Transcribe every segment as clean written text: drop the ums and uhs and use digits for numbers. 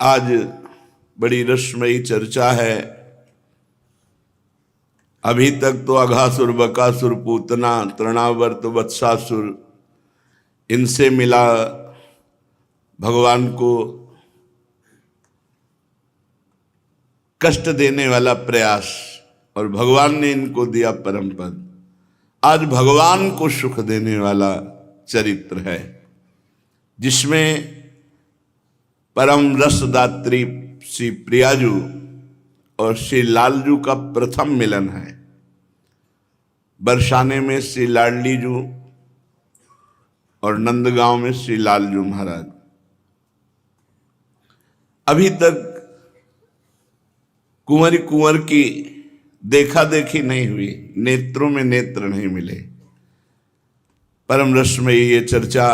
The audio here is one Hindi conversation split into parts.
आज बड़ी रसमयी चर्चा है। अभी तक तो अघासुर, बकासुर, पूतना, तृणावर्त, वत्सासुर, इनसे मिला भगवान को कष्ट देने वाला प्रयास, और भगवान ने इनको दिया परम पद। आज भगवान को सुख देने वाला चरित्र है, जिसमें परम रसदात्री श्री प्रियाजू और श्री लालजू का प्रथम मिलन है। बरसाने में श्री लाडलीजू और नंदगांव में श्री लालजू महाराज। अभी तक कुंवर कुंवर की देखा देखी नहीं हुई, नेत्रों में नेत्र नहीं मिले। परम रस में ये चर्चा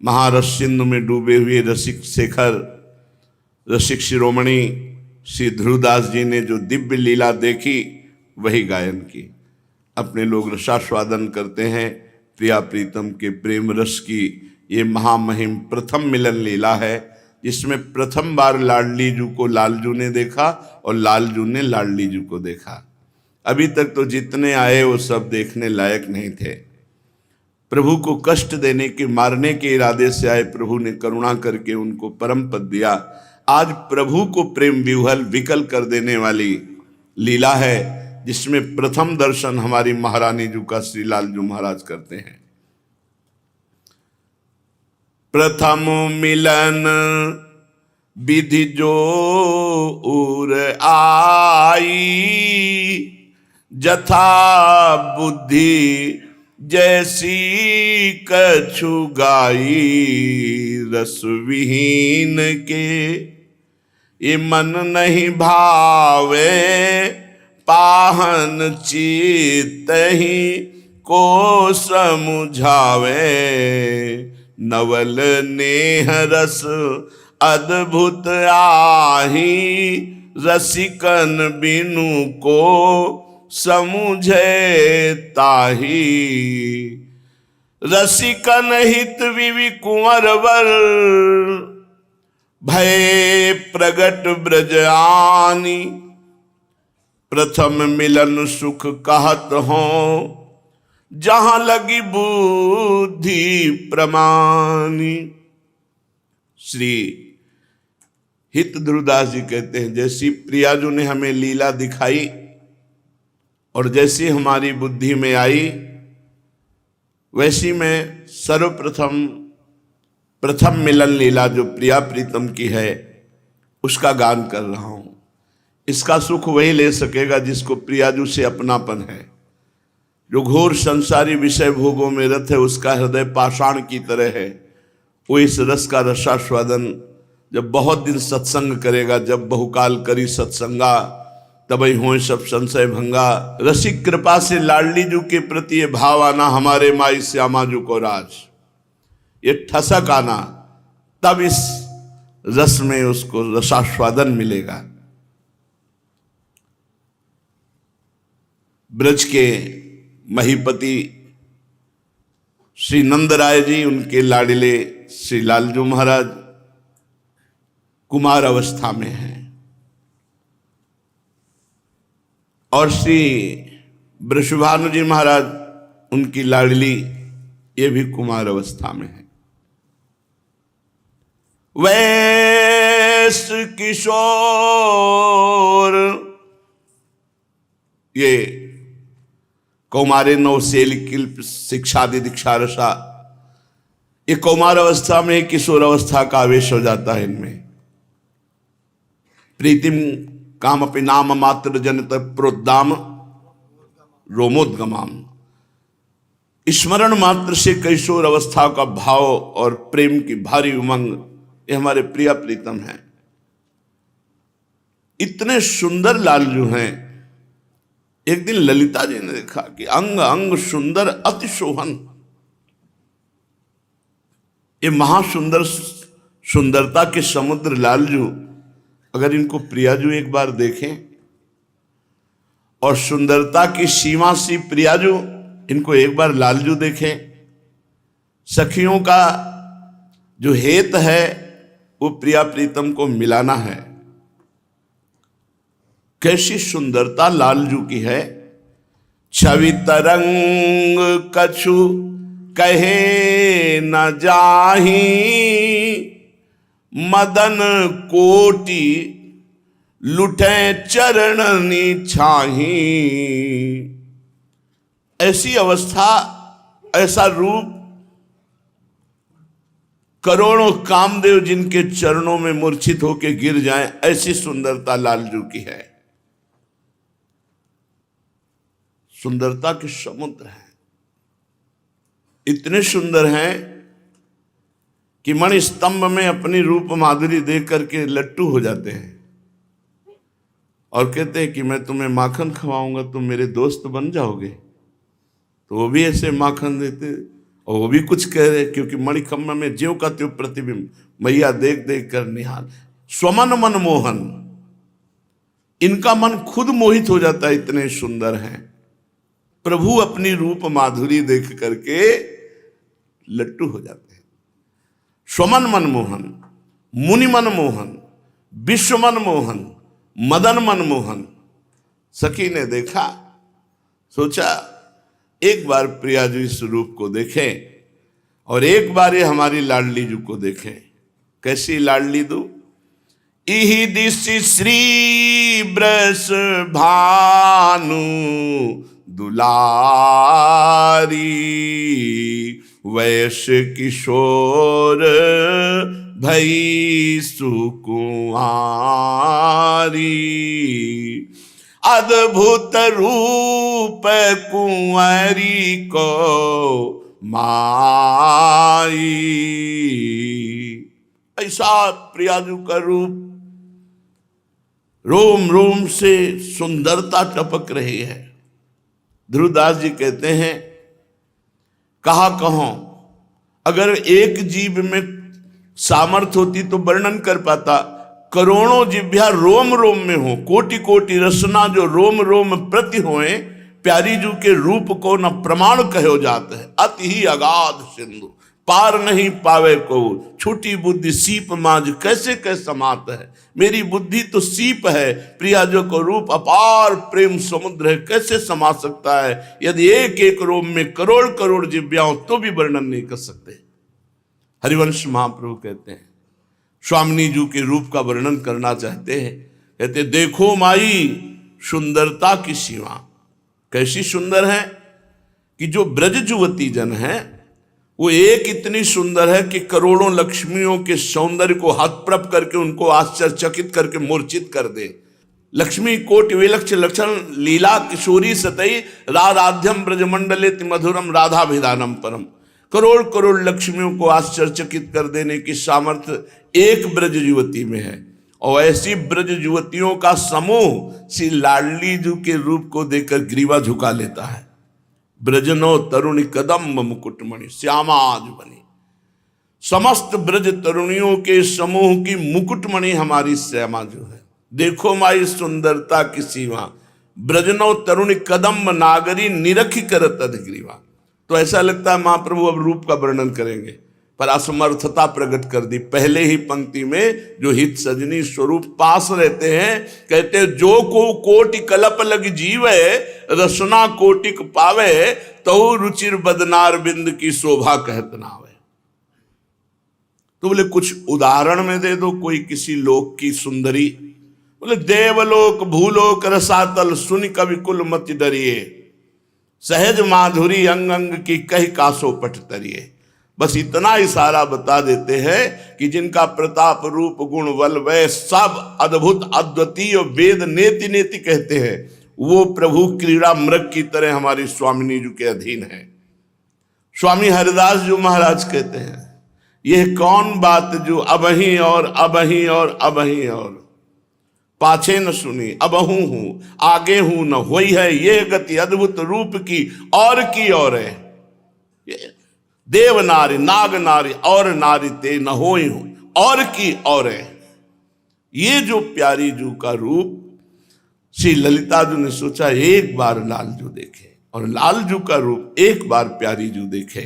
महारस सिंधु में डूबे हुए रसिक शेखर, रसिक शिरोमणि श्री ध्रुवदास जी ने जो दिव्य लीला देखी वही गायन की। अपने लोग रसास्वादन करते हैं। प्रिया प्रीतम के प्रेम रस की ये महामहिम प्रथम मिलन लीला है, जिसमें प्रथम बार लाडलीजू को लालजू ने देखा और लालजू ने लाडलीजू को देखा। अभी तक तो जितने आए वो सब देखने लायक नहीं थे। प्रभु को कष्ट देने के, मारने के इरादे से आए, प्रभु ने करुणा करके उनको परम पद दिया। आज प्रभु को प्रेम विह्वल विकल कर देने वाली लीला है, जिसमें प्रथम दर्शन हमारी महारानी जू का श्री लालजू महाराज करते हैं। प्रथम मिलन विधि जो उर आई, जथा बुद्धि जैसी कछु गाई। रस विहीन के ये मन नहीं भावे, पाहन चित्त ही को समुझावे। नवल नेह रस अद्भुत आही, रसिकन बिनु को समुझे ताही। रसिकन हित विवि कुंवर वर, भय प्रगट ब्रज आनी। प्रथम मिलन सुख कहत हो, जहां लगी बुद्धि प्रमानी। श्री हित ध्रुवदास जी कहते हैं, जैसी प्रियाजू ने हमें लीला दिखाई और जैसी हमारी बुद्धि में आई, वैसी मैं सर्वप्रथम प्रथम मिलन लीला जो प्रिया प्रीतम की है उसका गान कर रहा हूं। इसका सुख वही ले सकेगा जिसको प्रियाजू से अपनापन है। जो घोर संसारी विषय भोगों में रत है, उसका हृदय पाषाण की तरह है। वो इस रस का रसास्वादन जब बहुत दिन सत्संग करेगा, जब बहुकाल करी सत्संगा, तबई होए सब संशय भंगा। रसिक कृपा से लाडलीजू के प्रति ये भाव आना, हमारे माई श्यामाजू को राज, ये ठसक आना, तब इस रस में उसको रसास्वादन मिलेगा। ब्रज के महीपति श्री नंदराय जी, उनके लाडले श्री लालजू महाराज कुमार अवस्था में हैं, और श्री वृषभानु जी महाराज उनकी लाडली, ये भी कुमार अवस्था में है। वैस किशोर, ये कौमारे नवसेल किल्प शिक्षादि दीक्षा रसा, ये कौमार अवस्था में किशोर अवस्था का आवेश हो जाता है इनमें। प्रीतिम काम अपि नाम मात्र जनत प्रोद्दाम रोमोद्गमाम। स्मरण मात्र से किशोर अवस्था का भाव और प्रेम की भारी उमंग, ये हमारे प्रिया प्रीतम हैं। इतने सुंदर लालजू हैं। एक दिन ललिता जी ने देखा कि अंग अंग सुंदर अति शोभन। ये महासुंदर सुंदरता के समुद्र लालजू, अगर इनको प्रियाजू एक बार देखें, और सुंदरता की सीमा सी प्रियाजू, इनको एक बार लालजू देखें। सखियों का जो हेत है वो प्रिया प्रीतम को मिलाना है। कैसी सुंदरता लालजू की है। छवि तरंग कछु कहे न जाही, मदन कोटि लुटे चरणनी छाही। ऐसी अवस्था, ऐसा रूप, करोड़ों कामदेव जिनके चरणों में मूर्छित होकर गिर जाएं, ऐसी सुंदरता लालजू की है। सुंदरता के समुद्र हैं, इतने सुंदर हैं कि मणि स्तंभ में अपनी रूप माधुरी देख करके लट्टू हो जाते हैं और कहते हैं कि मैं तुम्हें माखन खवाऊंगा, तुम मेरे दोस्त बन जाओगे। तो वो भी ऐसे माखन देते और वो भी कुछ कह रहे, क्योंकि मणिखम्भ में ज्यों का त्यों प्रतिबिंब, मैया देख देख कर निहाल। स्वमन मन मोहन, इनका मन खुद मोहित हो जाता है, इतने सुंदर हैं। प्रभु अपनी रूप माधुरी देख करके लट्टू हो जाते हैं। स्वमन मन मोहन, मुनि मन मोहन, विश्व मन मोहन, मदन मन मोहन। सखी ने देखा, सोचा एक बार प्रिया जी इस रूप को देखें और एक बार ये हमारी लाडली जी को देखें। कैसी लाडली दू। इहि दिशि श्री ब्रस भानु दुलारी, वैश किशोर भई सुकुमारी। अद्भुत रूप कुंवरी को माई। ऐसा प्रियाजू का रूप, रोम रोम से सुंदरता टपक रही है। ध्रुवदास जी कहते हैं, कहा कहो अगर एक जीव में सामर्थ होती तो वर्णन कर पाता। करोड़ों जिभ्या रोम रोम में हो, कोटि कोटि रसना जो रोम रोम प्रति होए, प्यारी जू के रूप को न प्रमाण कहो जात है। अति ही अगाध सिंधु पार नहीं पावे को, छूटी बुद्धि सीप मांझ कैसे कैसे समात है। मेरी बुद्धि तो सीप है, प्रिया जो को रूप अपार प्रेम समुद्र है, कैसे समा सकता है। यदि एक एक रोम में करोड़ करोड़ जिव्याओं तो भी वर्णन नहीं कर सकते। हरिवंश महाप्रभु कहते हैं, स्वामिनी जी के रूप का वर्णन करना चाहते हैं, कहते देखो माई सुंदरता की सीमा। कैसी सुंदर है कि जो ब्रज युवती जन है वो एक इतनी सुंदर है कि करोड़ों लक्ष्मियों के सौंदर्य को हतप्रभ करके उनको आश्चर्यचकित करके मूर्छित कर दे। लक्ष्मी कोटि विलक्ष लक्षण लीला किशोरी सतई, राधाध्यम ब्रजमंडले मधुरम राधाभिधानम परम। करोड़ करोड़ लक्ष्मियों को आश्चर्यचकित कर देने की सामर्थ्य एक ब्रज युवती में है। और ऐसी ब्रज युवतियों का समूह श्री लाडली जी के रूप को देखकर ग्रीवा झुका लेता है। ब्रजनो तरुणी कदम्ब मुकुटमणि श्यामाज बनी। समस्त ब्रज तरुणियों के समूह की मुकुटमणि हमारी श्यामा जो है। देखो माई सुंदरता की सीमा, ब्रजनो तरुणी कदम्ब नागरी निरखी करत अधिग्रीवा। तो ऐसा लगता है महाप्रभु अब रूप का वर्णन करेंगे, पर असमर्थता प्रकट कर दी। पहले ही पंक्ति में जो हित सजनी स्वरूप पास रहते हैं, कहते जो को कोटि कलप लग जीवे, रसना कोटिक पावे, तो रुचिर बदनार बिंद की शोभा कहत नावे। तो बोले कुछ उदाहरण में दे दो कोई किसी लोक की सुंदरी। बोले देवलोक भूलोक रसातल सुनि कवि कुल मति डरिए, सहज माधुरी अंग अंग की कही कासो पट तरिए। बस इतना इशारा बता देते हैं कि जिनका प्रताप रूप गुण बल वह सब अद्भुत अद्वितीय वेद नेति नेति कहते हैं, वो प्रभु क्रीड़ा मृग की तरह हमारी स्वामिनी जी के अधीन है। स्वामी हरिदास जी महाराज कहते हैं, यह कौन बात जो अबही और अबही और अबही और पाछे न सुनी अबहू हूं आगे हूं न होई है, ये गति अद्भुत रूप की और है। देव नारी नाग नारी और नारी ते न होई हूं और है। ये जो प्यारी जू का रूप श्री ललिता जू ने सोचा एक बार लाल जू देखे, और लाल जू का रूप एक बार प्यारी जू देखे।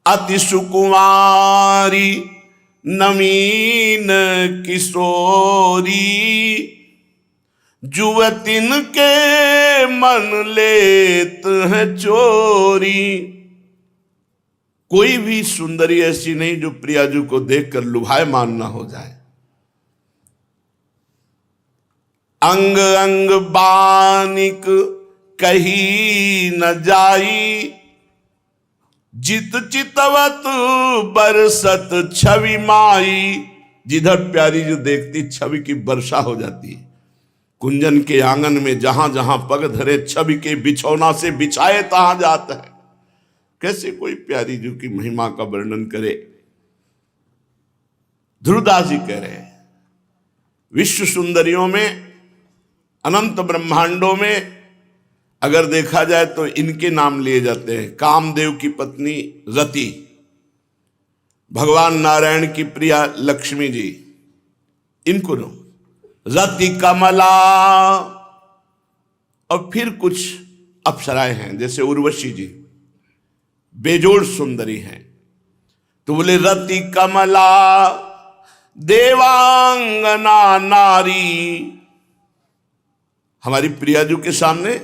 अति सुकुमारी नवीन किशोरी, जुवतिन के मन लेत है चोरी। कोई भी सुंदरी ऐसी नहीं जो प्रियाजू को देखकर लुभायमान ना हो जाए। अंग अंग बानिक कही न जाई, जित चितवत बरसत छवि माई। जिधर प्यारी जो देखती छवि की वर्षा हो जाती है। कुंजन के आंगन में जहां जहां पग धरे, छवि के बिछौना से बिछाए तहां जाता है। कैसे कोई प्यारी जो की महिमा का वर्णन करे। ध्रुवदास जी कह रहे हैं, विश्व सुंदरियों में, अनंत ब्रह्मांडों में अगर देखा जाए तो इनके नाम लिए जाते हैं। कामदेव की पत्नी रति, भगवान नारायण की प्रिया लक्ष्मी जी, इनको नो रति कमला। और फिर कुछ अप्सराएं हैं जैसे उर्वशी जी, बेजोड़ सुंदरी हैं। तो बोले रति कमला देवांगना नारी। हमारी प्रियाजू के सामने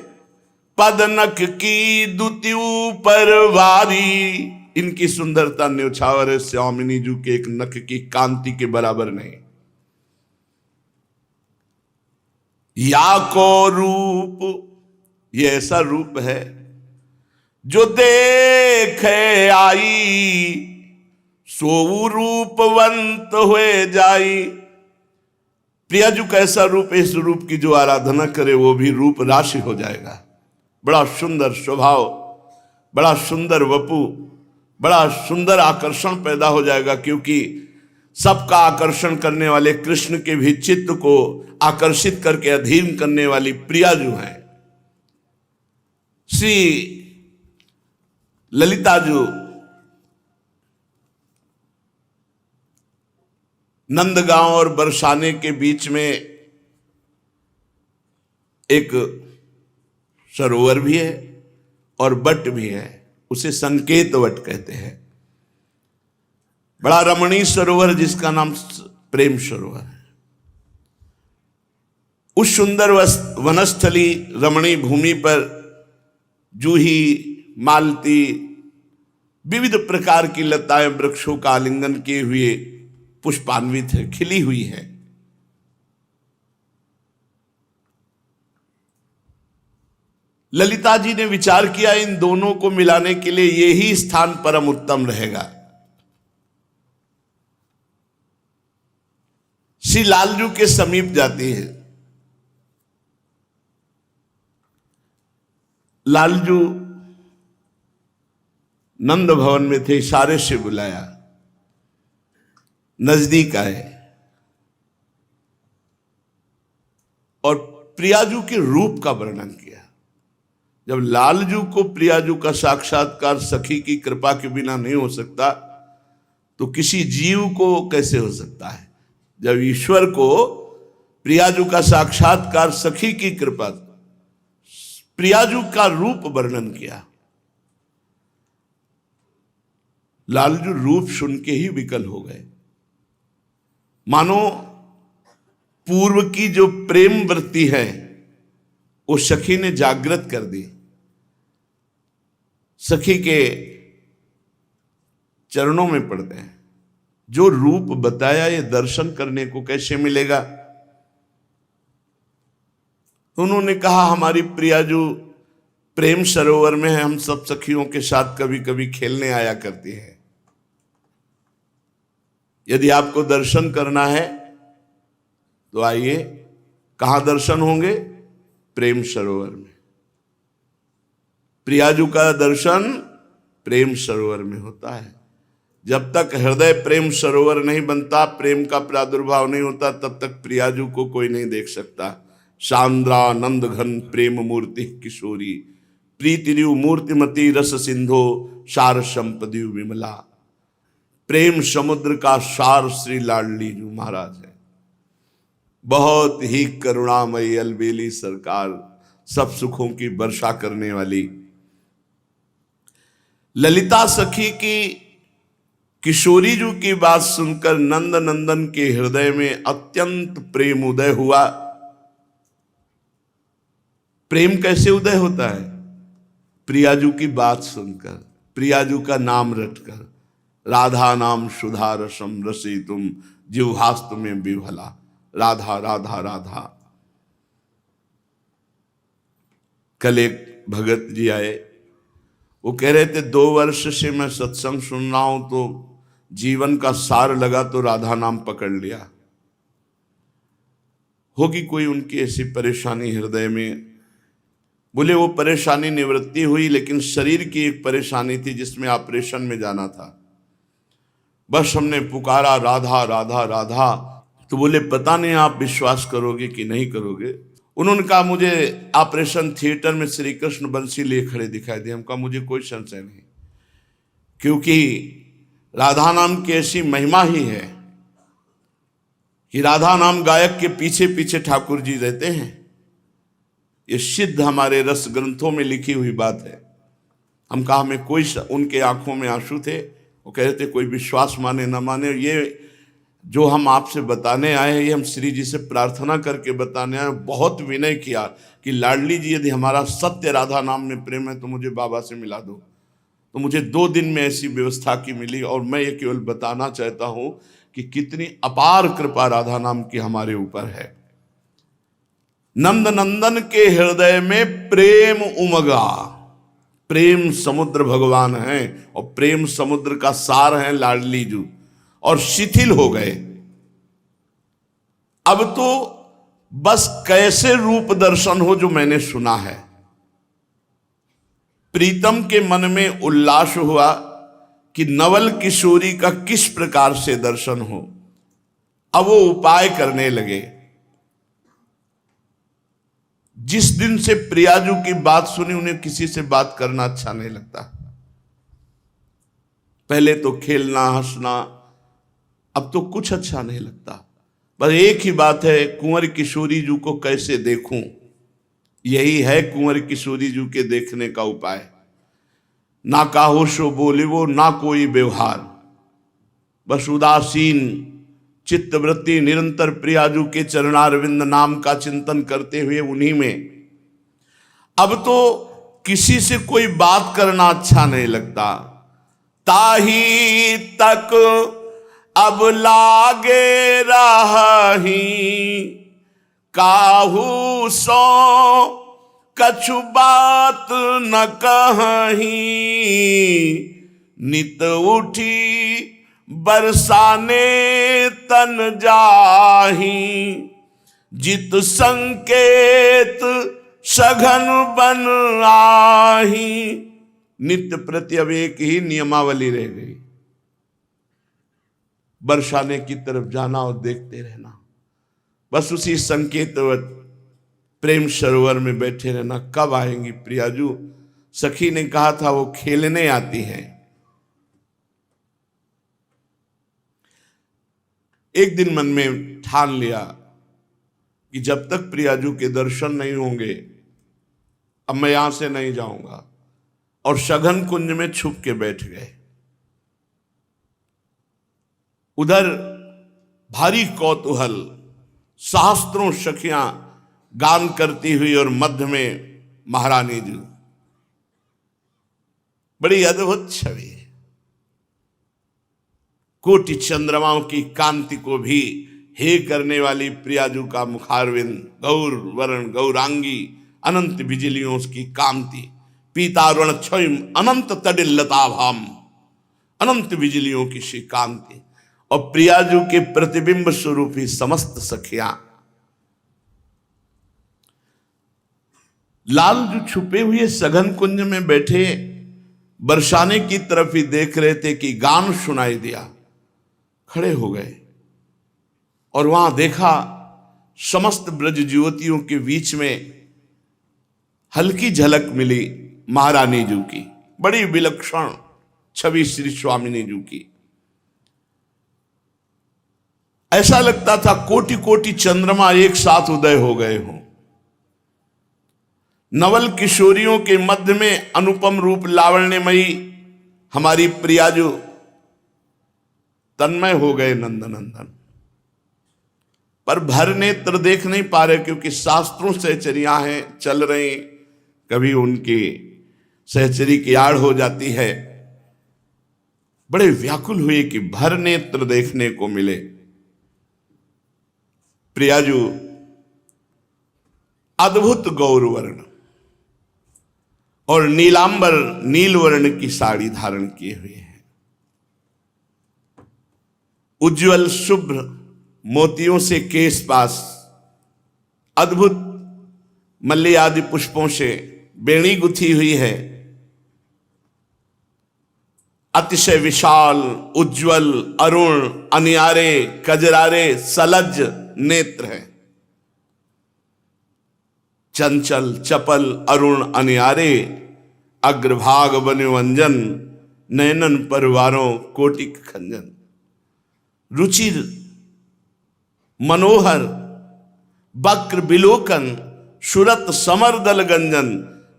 पदनख की दुति ऊपर वारी। इनकी सुंदरता न्यौछावर है श्यामिनी जू के एक नख की कांति के बराबर नहीं। या को रूप, ये ऐसा रूप है जो देखे आई, सो रूपवंत हुए जाई। प्रियाजू का ऐसा रूप, इस रूप की जो आराधना करे वो भी रूप राशि हो जाएगा। बड़ा सुंदर स्वभाव, बड़ा सुंदर वपु, बड़ा सुंदर आकर्षण पैदा हो जाएगा। क्योंकि सबका आकर्षण करने वाले कृष्ण के भी चित्त को आकर्षित करके अधीन करने वाली प्रियाजू हैं। श्री ललिताजू नंदगांव और बरसाने के बीच में एक सरोवर भी है और बट भी है, उसे संकेत वट कहते हैं। बड़ा रमणीय सरोवर जिसका नाम प्रेम सरोवर है। उस सुंदर वनस्थली रमणीय भूमि पर जूही, मालती, विविध प्रकार की लताएं वृक्षों का आलिंगन किए हुए पुष्पान्वित है, खिली हुई है। ललिता जी ने विचार किया इन दोनों को मिलाने के लिए यही स्थान परम उत्तम रहेगा। श्री लालजू के समीप जाती है। लालजू नंद भवन में थे, इशारे से बुलाया, नजदीक आए और प्रियाजू के रूप का वर्णन किया। जब लालजू को प्रियाजू का साक्षात्कार सखी की कृपा के बिना नहीं हो सकता तो किसी जीव को कैसे हो सकता है। जब ईश्वर को प्रियाजू का साक्षात्कार सखी की कृपा, प्रियाजू का रूप वर्णन किया। लालजू रूप सुन के ही विकल हो गए। मानो पूर्व की जो प्रेम वृत्ति है वो सखी ने जागृत कर दी। सखी के चरणों में पड़ते हैं। जो रूप बताया ये दर्शन करने को कैसे मिलेगा। उन्होंने कहा हमारी प्रियाजू प्रेम सरोवर में है, हम सब सखियों के साथ कभी कभी खेलने आया करती है। यदि आपको दर्शन करना है तो आइए। कहां दर्शन होंगे? प्रेम सरोवर में। प्रियाजू का दर्शन प्रेम सरोवर में होता है। जब तक हृदय प्रेम सरोवर नहीं बनता, प्रेम का प्रादुर्भाव नहीं होता, तब तक प्रियाजू को कोई नहीं देख सकता। सांद्रानंद घन प्रेम मूर्ति किशोरी, प्रीतिरिव मूर्तिमती रस सिंधो सार संपदिव विमला। प्रेम समुद्र का सार श्री लाडली जी महाराज है। बहुत ही करुणामयी अलबेली सरकार, सब सुखों की वर्षा करने वाली। ललिता सखी की किशोरी जी की बात सुनकर नंद नंदन के हृदय में अत्यंत प्रेम उदय हुआ। प्रेम कैसे उदय होता है? प्रियाजू की बात सुनकर, प्रियाजू का नाम रटकर, राधा नाम सुधा रसम रसी तुम जिह्वास्त में विभला, राधा राधा राधा। कल एक भगत जी आए, वो कह रहे थे 2 वर्ष से मैं सत्संग सुन रहा हूं तो जीवन का सार लगा तो राधा नाम पकड़ लिया। होगी कोई उनकी ऐसी परेशानी हृदय में। बोले वो परेशानी निवृत्ति हुई, लेकिन शरीर की एक परेशानी थी जिसमें ऑपरेशन में जाना था। बस हमने पुकारा राधा राधा राधा। तो बोले पता नहीं आप विश्वास करोगे कि नहीं करोगे। उन्होंने कहा मुझे ऑपरेशन थिएटर में श्री कृष्ण बंसी लिए खड़े दिखाई दिए। हम कहा मुझे कोई संशय नहीं, क्योंकि राधा नाम की ऐसी महिमा ही है कि राधा नाम गायक के पीछे पीछे ठाकुर जी रहते हैं। ये सिद्ध हमारे रस ग्रंथों में लिखी हुई बात है। हम कहा हमें कोई, उनके आंखों में आंसू थे। वो कह रहे थे कोई विश्वास माने न माने, ये जो हम आपसे बताने आए हैं ये हम श्री जी से प्रार्थना करके बताने आए। बहुत विनय किया कि लाडली जी यदि हमारा सत्य राधा नाम में प्रेम है तो मुझे बाबा से मिला दो। तो मुझे 2 दिन में ऐसी व्यवस्था की मिली, और मैं ये केवल बताना चाहता हूं कि कितनी अपार कृपा राधा नाम की हमारे ऊपर है। नंद नंदन के हृदय में प्रेम उमगा। प्रेम समुद्र भगवान है, और प्रेम समुद्र का सार है लाडली जी, और शिथिल हो गए। अब तो बस कैसे रूप दर्शन हो जो मैंने सुना है। प्रीतम के मन में उल्लास हुआ कि नवल किशोरी का किस प्रकार से दर्शन हो। अब वो उपाय करने लगे। जिस दिन से प्रियाजू की बात सुनी उन्हें किसी से बात करना अच्छा नहीं लगता। पहले तो खेलना हंसना, अब तो कुछ अच्छा नहीं लगता। बस एक ही बात है, कुंवर किशोरी जी को कैसे देखूं। यही है कुंवर किशोरी जी के देखने का उपाय। ना काहो सो बोले वो, ना कोई व्यवहार, बस उदासीन चित्तवृत्ति निरंतर प्रियाजू के चरणारविंद नाम का चिंतन करते हुए उन्हीं में। अब तो किसी से कोई बात करना अच्छा नहीं लगता। ताही तक अब लागे रही, काहू सो कछु बात न कहीं, नित उठी बरसाने तन जाही, जित संकेत सघन बन आही। नित्य प्रति अब एक ही नियमावली रह गई, बरसाने की तरफ जाना और देखते रहना। बस उसी संकेतवत प्रेम सरोवर में बैठे रहना। कब आएंगी प्रियाजू? सखी ने कहा था वो खेलने आती हैं। एक दिन मन में ठान लिया कि जब तक प्रियाजू के दर्शन नहीं होंगे अब मैं यहां से नहीं जाऊंगा, और सघन कुंज में छुप के बैठ गए। उधर भारी कौतूहल, सहस्त्रों सखियां गान करती हुई, और मध्य में महारानी जी। बड़ी अद्भुत छवि। कोटि चंद्रमाओं की कांति को भी हे करने वाली प्रियाजू का मुखारविंद, गौर वर्ण गौरांगी, अनंत बिजलियों की कांति, पीतारुण क्षय अनंत तडिल्लताभाम, अनंत बिजलियों की सी कांति, और प्रियाजू के प्रतिबिंब स्वरूप ही समस्त सखियां। लाल जो छुपे हुए सघन कुंज में बैठे बरसाने की तरफ ही देख रहे थे कि गान सुनाई दिया। खड़े हो गए और वहां देखा समस्त ब्रज युवतियों के बीच में हल्की झलक मिली महारानी जी की। बड़ी विलक्षण छवि श्री स्वामिनी जी की। ऐसा लगता था कोटि कोटि चंद्रमा एक साथ उदय हो गए हों। नवल किशोरियों के मध्य में अनुपम रूप लावण्यमयी हमारी प्रियाजू तन्मय हो गए नंदनंदन। पर भर नेत्र देख नहीं पा रहे, क्योंकि शास्त्रों सहचरियां हैं, चल रही, कभी उनकी सहचरी की आड़ हो जाती है। बड़े व्याकुल हुए कि भर नेत्र देखने को मिले। प्रियाजू अद्भुत गौरवर्ण और नीलांबर नील वर्ण की साड़ी धारण किए हुए हैं। उज्जवल शुभ्र मोतियों से केश पास, अद्भुत मल्ली आदि पुष्पों से बेणी गुथी हुई है। अतिशय विशाल, उज्जवल, अरुण, अनियारे, कजरारे, सलज नेत्र है। चंचल, चपल, अरुण, अनियारे, अग्रभाग वन्यवंजन, नयनन परिवारों कोटिक खंजन। रुचिर मनोहर वक्र बिलोकन, सुरत समर दल गंजन।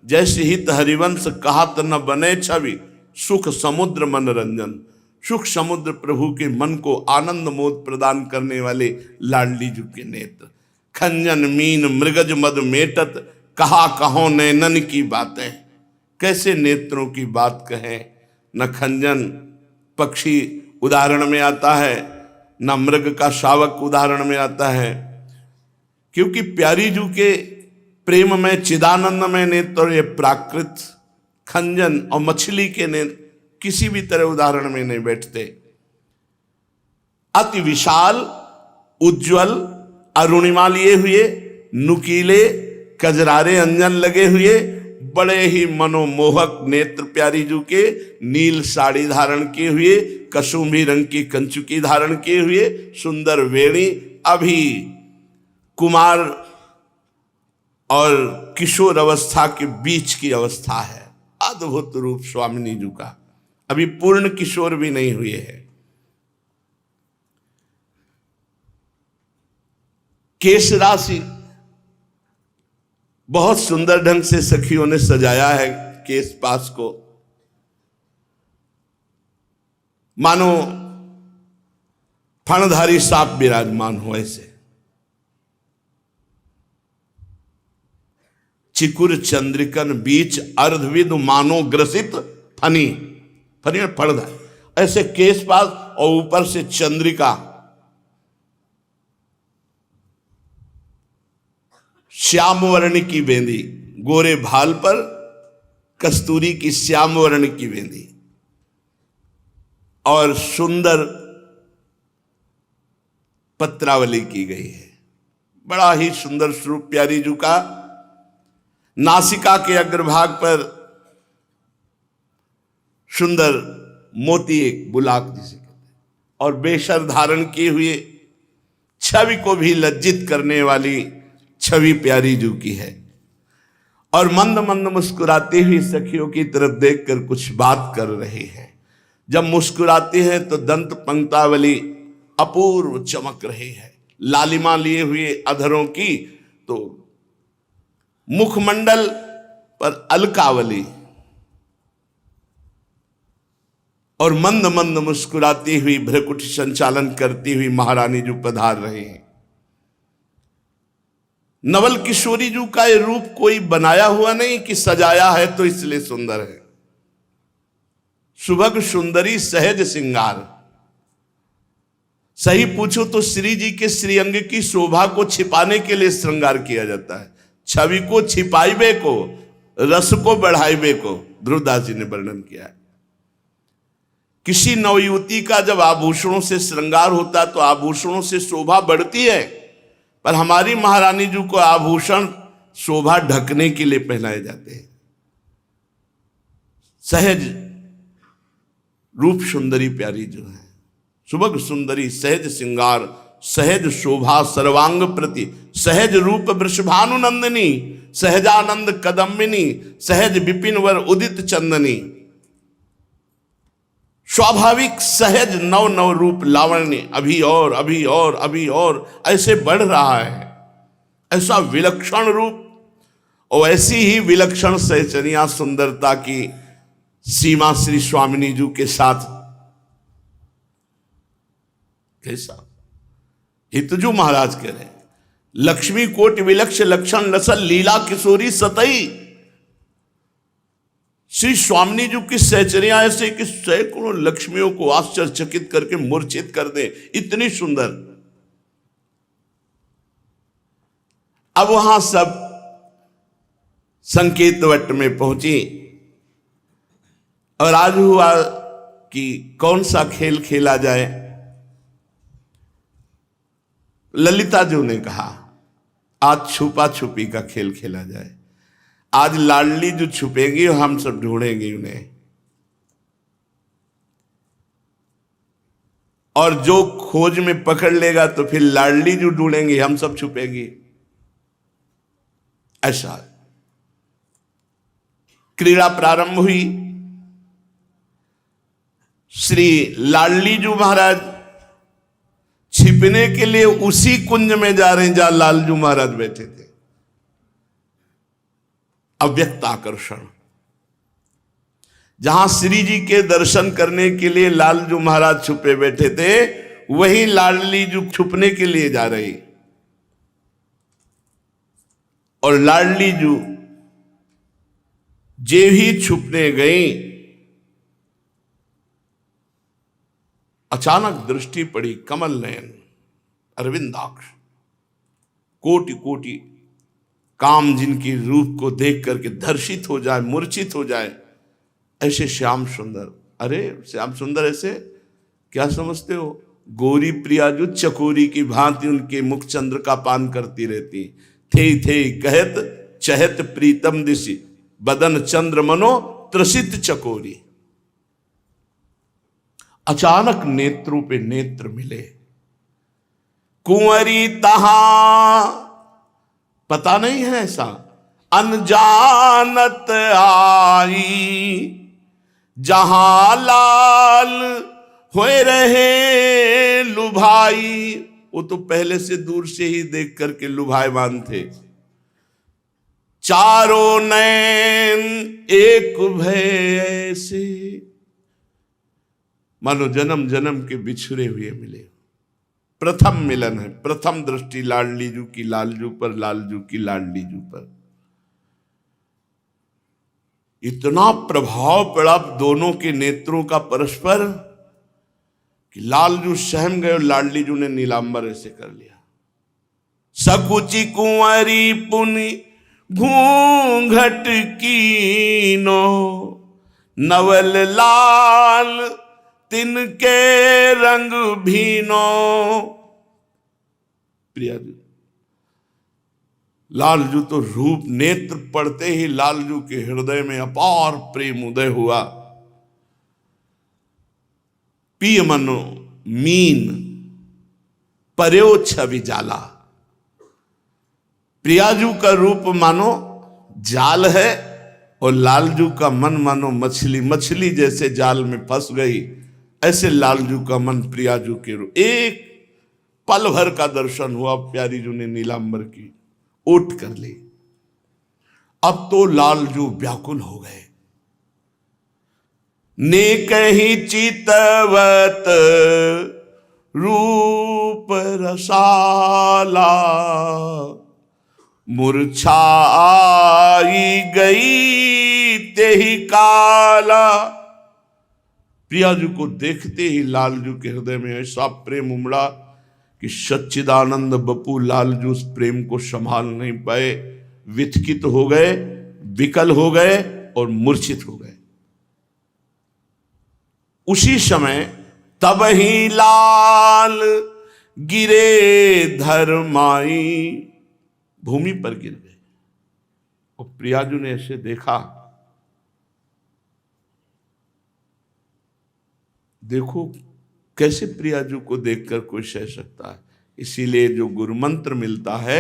जैसे हित हरिवंश कहत न बने छवि, सुख समुद्र मनोरंजन। सुख समुद्र प्रभु के मन को आनंद मोद प्रदान करने वाले लाडली जी के नेत्र। खंजन मीन मृगज मद मेटत, कहा कहो नैनन की बातें। कैसे नेत्रों की बात कहें। न खंजन पक्षी उदाहरण में आता है, न मृग का शावक उदाहरण में आता है, क्योंकि प्यारी जू के प्रेम में चिदानंद में नेत्र ये प्राकृत खंजन और मछली के नेत्र किसी भी तरह उदाहरण में नहीं बैठते। अति विशाल, उज्जवल, अरुणिमा लिए हुए, नुकीले कजरारे अंजन लगे हुए, बड़े ही मनोमोहक नेत्र प्यारी जू के। नील साड़ी धारण किए हुए, कसुम्भी रंग की कंचुकी धारण किए हुए, सुंदर वेणी, अभी कुमार और किशोर अवस्था के बीच की अवस्था है। अद्भुत रूप स्वामिनी जी का, अभी पूर्ण किशोर भी नहीं हुए हैं। केश राशि बहुत सुंदर ढंग से सखियों ने सजाया है केश पास को, मानो फणधारी सांप विराजमान हो ऐसे। चिकुर चंद्रिकन बीच अर्धविद मानो ग्रसित फनी, फनी में फणधारी, ऐसे केश पास और ऊपर से चंद्रिका। श्याम वर्ण की बेंदी, गोरे भाल पर कस्तूरी की श्याम वर्ण की बेंदी, और सुंदर पत्रावली की गई है। बड़ा ही सुंदर स्वरूप प्यारी जू का। नासिका के अग्रभाग पर सुंदर मोती, एक बुलाक जिसे कहते हैं, और बेशर धारण किए हुए, छवि को भी लज्जित करने वाली छवि प्यारी जू की है। और मंद मंद मुस्कुराती हुई सखियों की तरफ देखकर कुछ बात कर रही है। जब मुस्कुराती है तो दंत पंक्तावली अपूर्व चमक रही है। लालिमा लिए हुए अधरों की, तो मुखमंडल पर अलकावली, और मंद मंद मुस्कुराती हुई भ्रकुटी संचालन करती हुई महारानी जू पधार रहे हैं। नवल किशोरी जू का ये रूप कोई बनाया हुआ नहीं कि सजाया है तो इसलिए सुंदर है। सुभग सुंदरी सहज सिंगार। सही पूछो तो श्री जी के श्रीअंग की शोभा को छिपाने के लिए श्रृंगार किया जाता है। छवि को छिपाइबे को, रस को बढ़ाइबे को ध्रुवदास जी ने वर्णन किया है। किसी नवयुवती का जब आभूषणों से श्रृंगार होता है तो आभूषणों से शोभा बढ़ती है, पर हमारी महारानी जी को आभूषण शोभा ढकने के लिए पहनाए जाते हैं। सहज रूप सुंदरी प्यारी जो है, सुभग सुंदरी सहज सिंगार, सहज शोभा सर्वांग प्रति, सहज रूप वृषभानु नंदिनी, सहजानंद कदम्बिनी, सहज विपिन वर उदित चंदनी। स्वाभाविक सहज नव नव रूप लावण्य अभी और अभी और अभी और ऐसे बढ़ रहा है। ऐसा विलक्षण रूप और ऐसी ही विलक्षण सहचरिया सुंदरता की सीमा श्री स्वामिनी जी के साथ कैसा? हितजू महाराज कह रहे हैं, लक्ष्मी कोटि विलक्ष लक्षण लसल लीला किशोरी सतई। श्री स्वामी जी की सहचर्या ऐसे कि सैकड़ों लक्ष्मियों को आश्चर्यचकित करके मूर्छित कर दे, इतनी सुंदर। अब वहां सब संकेत वट में पहुंची और आज हुआ कि कौन सा खेल खेला जाए। ललिता जी ने कहा आज छुपा छुपी का खेल खेला जाए। आज लाडली जो छुपेंगी हम सब ढूंढेंगे उन्हें, और जो खोज में पकड़ लेगा तो फिर लाडली जो ढूंढेंगे, हम सब छुपेंगे। ऐसा क्रीड़ा प्रारंभ हुई। श्री लाडली जी महाराज छिपने के लिए उसी कुंज में जा रहे हैं जहां लालजू महाराज बैठे थे। अव्यक्त आकर्षण, जहां श्री जी के दर्शन करने के लिए लालजू महाराज छुपे बैठे थे, वही लाडली जी छुपने के लिए जा रही। और लाडली जी जे ही छुपने गई, अचानक दृष्टि पड़ी कमल नयन अरविंदाक्ष, कोटि कोटि काम जिनकी रूप को देख करके धर्षित हो जाए, मूर्छित हो जाए, ऐसे श्याम सुंदर। अरे श्याम सुंदर ऐसे क्या समझते हो? गोरी प्रिया जो चकोरी की भांति उनके मुख चंद्र का पान करती रहती। थे कहत चहत प्रीतम दिशि, बदन चंद्र मनो त्रसित चकोरी। अचानक नेत्रों पे नेत्र मिले। कुंवरी तहां, पता नहीं है ऐसा, अनजानत आई, जहां लाल होए रहे लुभाई। वो तो पहले से दूर से ही देख करके लुभायमान थे। चारों नैन एक भय ऐसे, मानो जन्म जन्म के बिछुरे हुए मिले। प्रथम मिलन है, प्रथम दृष्टि लाडली जू की लालजू पर, लालजू की लाडली जू पर। इतना प्रभाव पड़ा दोनों के नेत्रों का परस्पर कि लालजू सहम गए और लाडली जू ने नीलांबर ऐसे कर लिया। सकुची कुंवरी पुनि घूंघट कीनो, नवल लाल तिनके रंग भीनो। प्रिया जी, लालजू तो रूप नेत्र पड़ते ही लालजू के हृदय में अपार प्रेम उदय हुआ। पिय मनो मीन पर्यो छवि जाला। प्रियाजू का रूप मानो जाल है और लालजू का मन मानो मछली, मछली जैसे जाल में फंस गई, ऐसे लालजू का मन प्रियाजू के रूप। एक पल भर का दर्शन हुआ, प्यारी जू ने नीलांबर की ओट कर ली। अब तो लालजू व्याकुल हो गए। ने कहीं चितवत रूप रसाला, मूर्छा आई गई तेहि काला। प्रियाजू को देखते ही लालजू के हृदय में ऐसा प्रेम उमड़ा कि सच्चिदानंद बपू लालजू उस प्रेम को संभाल नहीं पाए, विचकित हो गए, विकल हो गए और मूर्छित हो गए। उसी समय तब ही लाल गिरे धरमाई, भूमि पर गिर गए। और प्रियाजू ने ऐसे देखा, देखो कैसे प्रियाजू को देखकर कोई सह सकता है। इसीलिए जो गुरु मंत्र मिलता है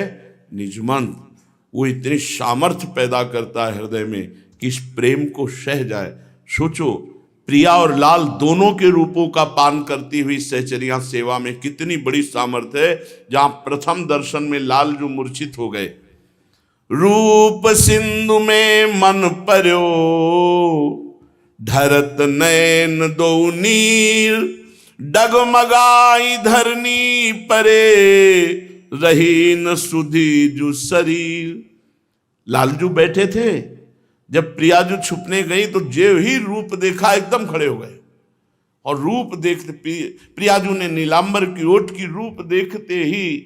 निज मंत्र, वो इतनी सामर्थ्य पैदा करता है हृदय में कि इस प्रेम को सह जाए। सोचो, प्रिया और लाल दोनों के रूपों का पान करती हुई सहचर्या सेवा में कितनी बड़ी सामर्थ्य है। जहां प्रथम दर्शन में लालजू मूर्छित हो गए। रूप सिंधु में मन पर्यो, धरत नैन दो नीर, डगमगाई धरनी परे, रही न सुधी जु शरीर। लालजू बैठे थे, जब प्रियाजू छुपने गई तो जो ही रूप देखा एकदम खड़े हो गए। और रूप देखते प्रियाजू ने नीलांबर की ओट की रूप देखते ही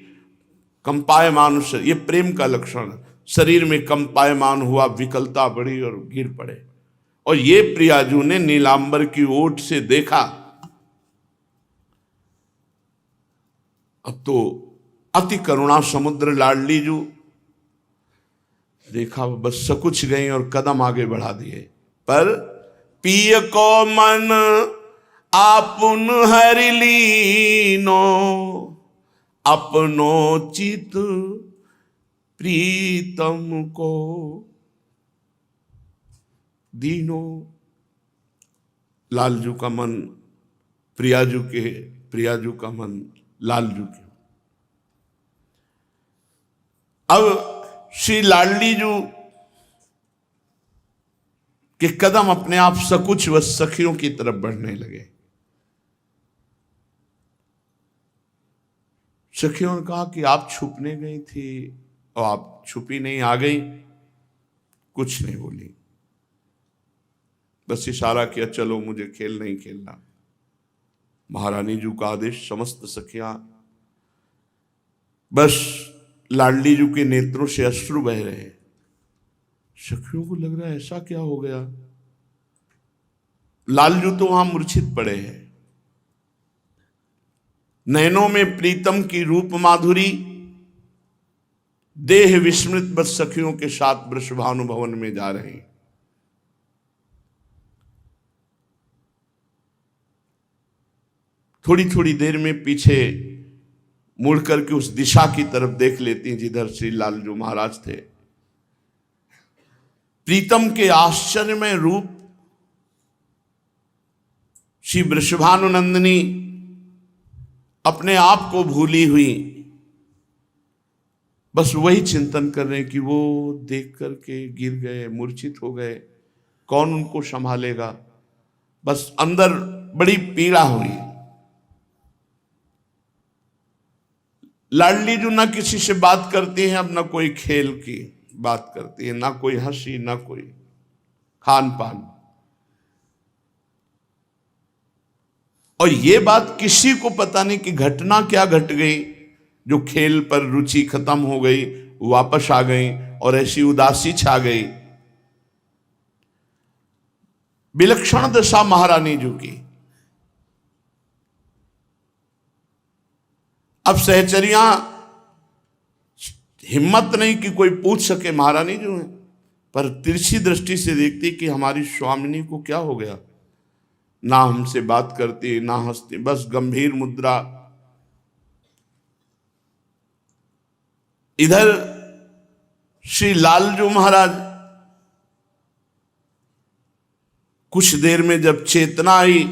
कंपायमान, ये प्रेम का लक्षण, शरीर में कंपायमान हुआ, विकलता बढ़ी और गिर पड़े। और ये प्रियाजू ने नीलांबर की ओट से देखा। अब तो अति करुणा समुद्र लाडली जू देखा, बस सकुच गई और कदम आगे बढ़ा दिए। पर पिय को मन आपुन हरि लीनो, अपनो चित प्रीतम को दीनो। लालजू का मन प्रियाजू का मन लालजू के। अब श्री लाडली जू के कदम अपने आप सकुच व सखियों की तरफ बढ़ने लगे। सखियों ने कहा कि आप छुपने गई थी और आप छुपी नहीं, आ गई। कुछ नहीं बोली, बस इशारा किया, चलो मुझे खेल नहीं खेलना। महारानी जू का आदेश, समस्त सखियां, बस लाडली जू के नेत्रों से अश्रु बह रहे। सखियों को लग रहा है ऐसा क्या हो गया। लालजू तो वहां मूर्छित पड़े हैं। नयनों में प्रीतम की रूप माधुरी, देह विस्मृत बस सखियों के साथ वृषभानु भवन में जा रहे हैं। थोड़ी थोड़ी देर में पीछे मुड़ करके उस दिशा की तरफ देख लेती हैं जिधर श्री लालजू महाराज थे। प्रीतम के आश्चर्यमय रूप, श्री वृषभानुनंदिनी अपने आप को भूली हुई, बस वही चिंतन कर रहे हैं कि वो देख करके गिर गए, मूर्छित हो गए, कौन उनको संभालेगा। बस अंदर बड़ी पीड़ा हुई। लाडली जो ना किसी से बात करती हैं, अब ना कोई खेल की बात करती है, ना कोई हंसी, ना कोई खान पान। और ये बात किसी को पता नहीं कि घटना क्या घट गई, जो खेल पर रुचि खत्म हो गई, वापस आ गई और ऐसी उदासी छा गई। विलक्षण दशा महारानी जू की। अब सहचरियां हिम्मत नहीं कि कोई पूछ सके महारानी जो है, पर तिरछी दृष्टि से देखती कि हमारी स्वामिनी को क्या हो गया। ना हमसे बात करती, ना हंसती, बस गंभीर मुद्रा। इधर श्री लालजू महाराज कुछ देर में जब चेतना आई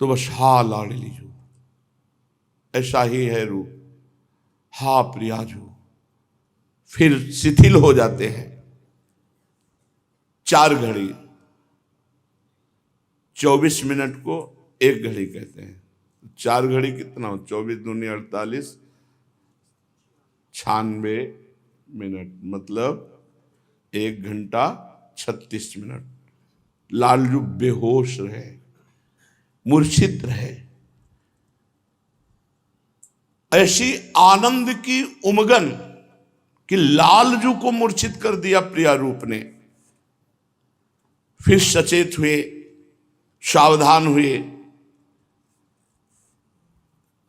तो बस हा लाडली जू, ऐसा ही है रूप, हा प्रियाजू, फिर शिथिल हो जाते हैं। 4 घड़ी 24 मिनट को 1 घड़ी कहते हैं। 4 घड़ी कितना हो, 24 दूनी 48, 96 मिनट, मतलब 1 घंटा 36 मिनट। लालजू बेहोश रहे, मूर्छित रहे। ऐसी आनंद की उमगन कि लालजू को मूर्छित कर दिया प्रिया रूप ने। फिर सचेत हुए, सावधान हुए।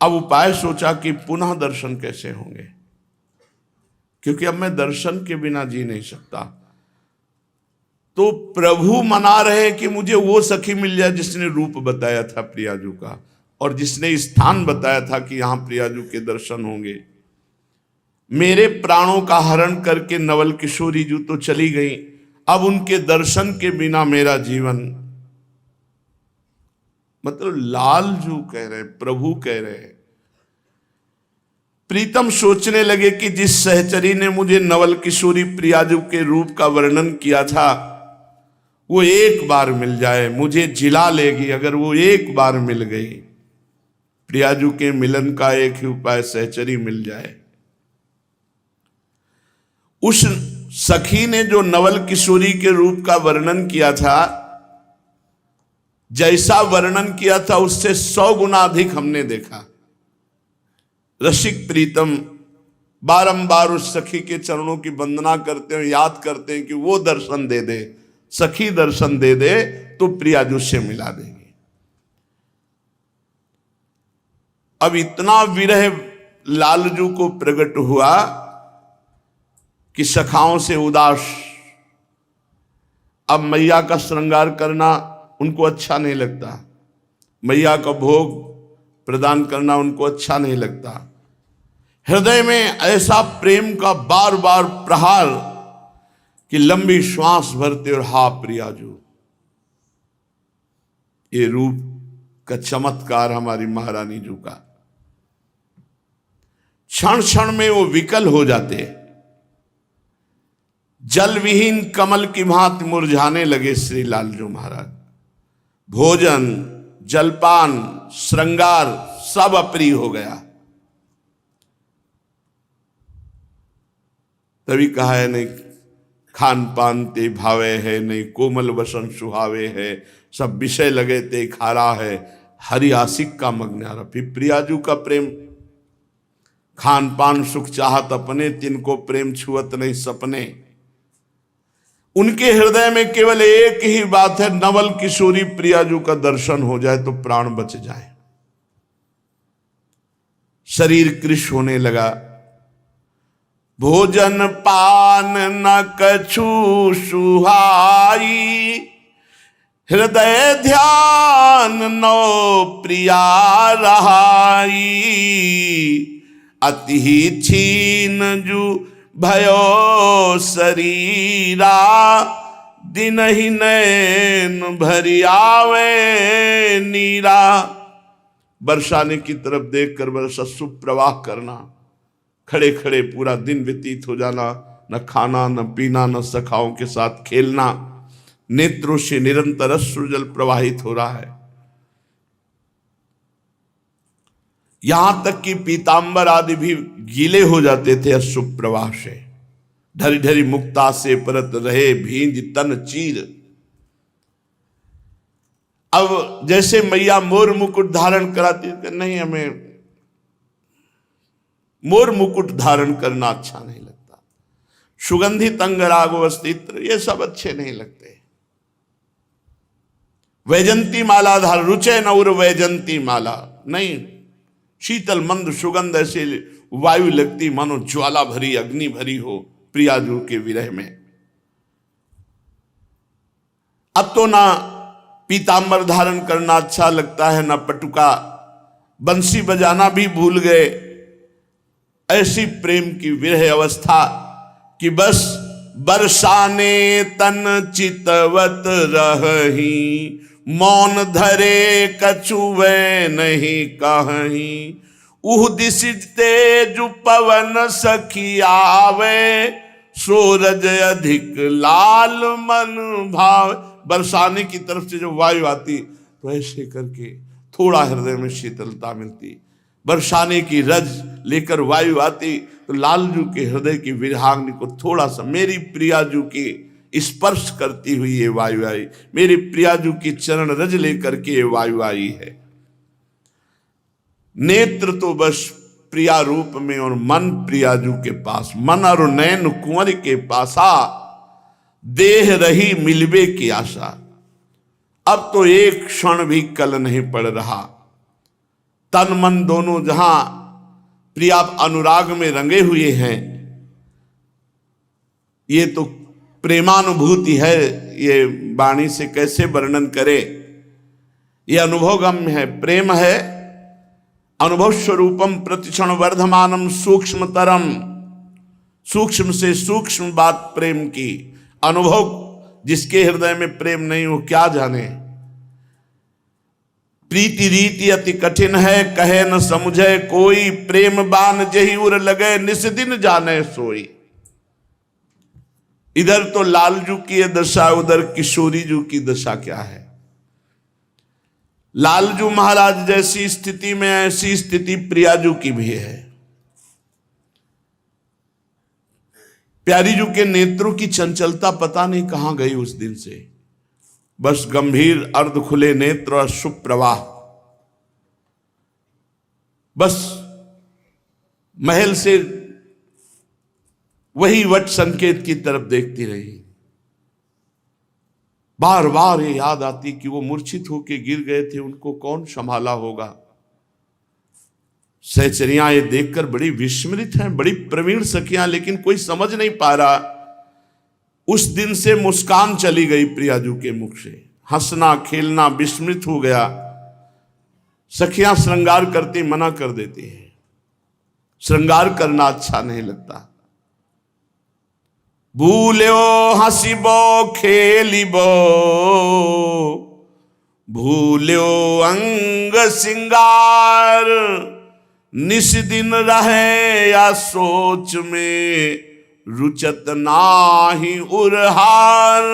अब उपाय सोचा कि पुनः दर्शन कैसे होंगे, क्योंकि अब मैं दर्शन के बिना जी नहीं सकता। तो प्रभु मना रहे कि मुझे वो सखी मिल जाए जिसने रूप बताया था प्रियाजू का, और जिसने स्थान बताया था कि यहां प्रियाजू के दर्शन होंगे। मेरे प्राणों का हरण करके नवल किशोरी जू तो चली गई, अब उनके दर्शन के बिना मेरा जीवन। मतलब लालजू कह रहे, प्रभु कह रहे। प्रीतम सोचने लगे कि जिस सहचरी ने मुझे नवल किशोरी प्रियाजू के रूप का वर्णन किया था, वो एक बार मिल जाए मुझे जिला लेगी, अगर वो एक बार मिल गई। प्रियाजू के मिलन का एक ही उपाय, सहचरी मिल जाए। उस सखी ने जो नवल किशोरी के रूप का वर्णन किया था, जैसा वर्णन किया था उससे 100 गुना अधिक हमने देखा। रसिक प्रीतम बारंबार उस सखी के चरणों की वंदना करते हैं, याद करते हैं कि वो दर्शन दे दे, सखी दर्शन दे दे तो प्रियाजू से मिला देंगे। अब इतना विरह लालजू को प्रकट हुआ कि सखाओं से उदास। अब मैया का श्रृंगार करना उनको अच्छा नहीं लगता, मैया का भोग प्रदान करना उनको अच्छा नहीं लगता। हृदय में ऐसा प्रेम का बार बार प्रहार कि लंबी श्वास भरते और हा प्रियाजू। ये रूप का चमत्कार हमारी महारानी जू का। क्षण क्षण में वो विकल हो जाते, जल विहीन कमल की भांति मुरझाने लगे श्री लालजू महाराज। भोजन, जलपान, श्रृंगार सब अप्रिय हो गया। तभी कहा है नहीं खान पान ते भावे है, नहीं कोमल वसन सुहावे है, सब विषय लगे ते खारा है, हरि आशिक का मग्नारा। फिर प्रियाजू का प्रेम, खान पान सुख चाहत अपने, तिनको प्रेम छुअत नहीं सपने। उनके हृदय में केवल एक ही बात है, नवल किशोरी प्रियाजू का दर्शन हो जाए तो प्राण बच जाए। शरीर कृश होने लगा। भोजन पान न कछु सुहाई, हृदय ध्यान नो प्रिया रहाई। अति ही छीन जू भयो शरीरा, दिन ही नैन भरी आवे नीरा। बरसाने की तरफ देखकर बरसा सुप्रवाह करना, खड़े खड़े पूरा दिन व्यतीत हो जाना, न खाना न पीना न सखाओं के साथ खेलना, नेत्रों से निरंतर अश्रुजल प्रवाहित हो रहा है। यहां तक कि पीतांबर आदि भी गीले हो जाते थे अश्रु प्रवाह से। ढरी ढरी मुक्ता से परत रहे भींज तन चीर। अब जैसे मैया मोर मुकुट धारण कराती है, नहीं हमें मोर मुकुट धारण करना अच्छा नहीं लगता, सुगंधित अंगराग वस्त्र ये सब अच्छे नहीं लगते। वैजंती माला धार रुचे नौर वैजंती माला, नहीं शीतल मंद सुगंध ऐसे वायु लगती मानो ज्वाला भरी अग्नि भरी हो प्रियाजू के विरह में। अब तो ना पीतांबर धारण करना अच्छा लगता है, ना पटुका, बंसी बजाना भी भूल गए। ऐसी प्रेम की विरह अवस्था कि बस बरसाने तन चितवत रही, मौन धरे कछुवे नहीं कहीं। उह दिश तेज पवन सखी आवे, सूरज अधिक लाल मन भाव। बरसाने की तरफ से जो वायु आती तो ऐसे करके थोड़ा हृदय में शीतलता मिलती। बरसाने की रज लेकर वायु आती तो लालजू के हृदय की विरहाग्नि को थोड़ा सा, मेरी प्रियाजू की स्पर्श करती हुई ये वायु आई, मेरी प्रियाजू की चरण रज लेकर के ये वायु आई है। नेत्र तो बस प्रिया रूप में और मन प्रियाजू के पास, मन और नैन कुंवर के पासा, देह रही मिलबे की आशा। अब तो एक क्षण भी कल नहीं पड़ रहा। तन मन दोनों जहां प्रिया अनुराग में रंगे हुए हैं, ये तो प्रेमानुभूति है, ये वाणी से कैसे वर्णन करे। ये अनुभवगम्य है, प्रेम है। अनुभव स्वरूपम प्रतिक्षण वर्धमानम सूक्ष्मतरम, सूक्ष्म से सूक्ष्म बात प्रेम की। अनुभव जिसके हृदय में प्रेम नहीं हो क्या जाने। प्रीति रीति अति कठिन है, कहे न समझे कोई, प्रेम बान जही उर लगे निस दिन जाने सोई। इधर तो लालजू की ये दशा, उधर किशोरी जू की दशा क्या है। लालजू महाराज जैसी स्थिति में ऐसी स्थिति प्रियाजू की भी है। प्यारीजू के नेत्रों की चंचलता पता नहीं कहां गई उस दिन से। बस गंभीर अर्ध खुले नेत्र और शुभ प्रवाह, बस महल से वही वट संकेत की तरफ देखती रही। बार बार ये याद आती कि वो मूर्छित होकर गिर गए थे, उनको कौन संभाला होगा। सहचरियां ये देखकर बड़ी विस्मृत हैं, बड़ी प्रवीण सखियां, लेकिन कोई समझ नहीं पा रहा। उस दिन से मुस्कान चली गई प्रियाजू के मुख से, हंसना खेलना विस्मृत हो गया। सखियां श्रृंगार करती मना कर देती हैं, श्रृंगार करना अच्छा नहीं लगता। भूल्यो हसीबो खेलिबो, भूल्यो अंग सिंगार, निस दिन रहे या सोच में, रुचत नाही उरहार।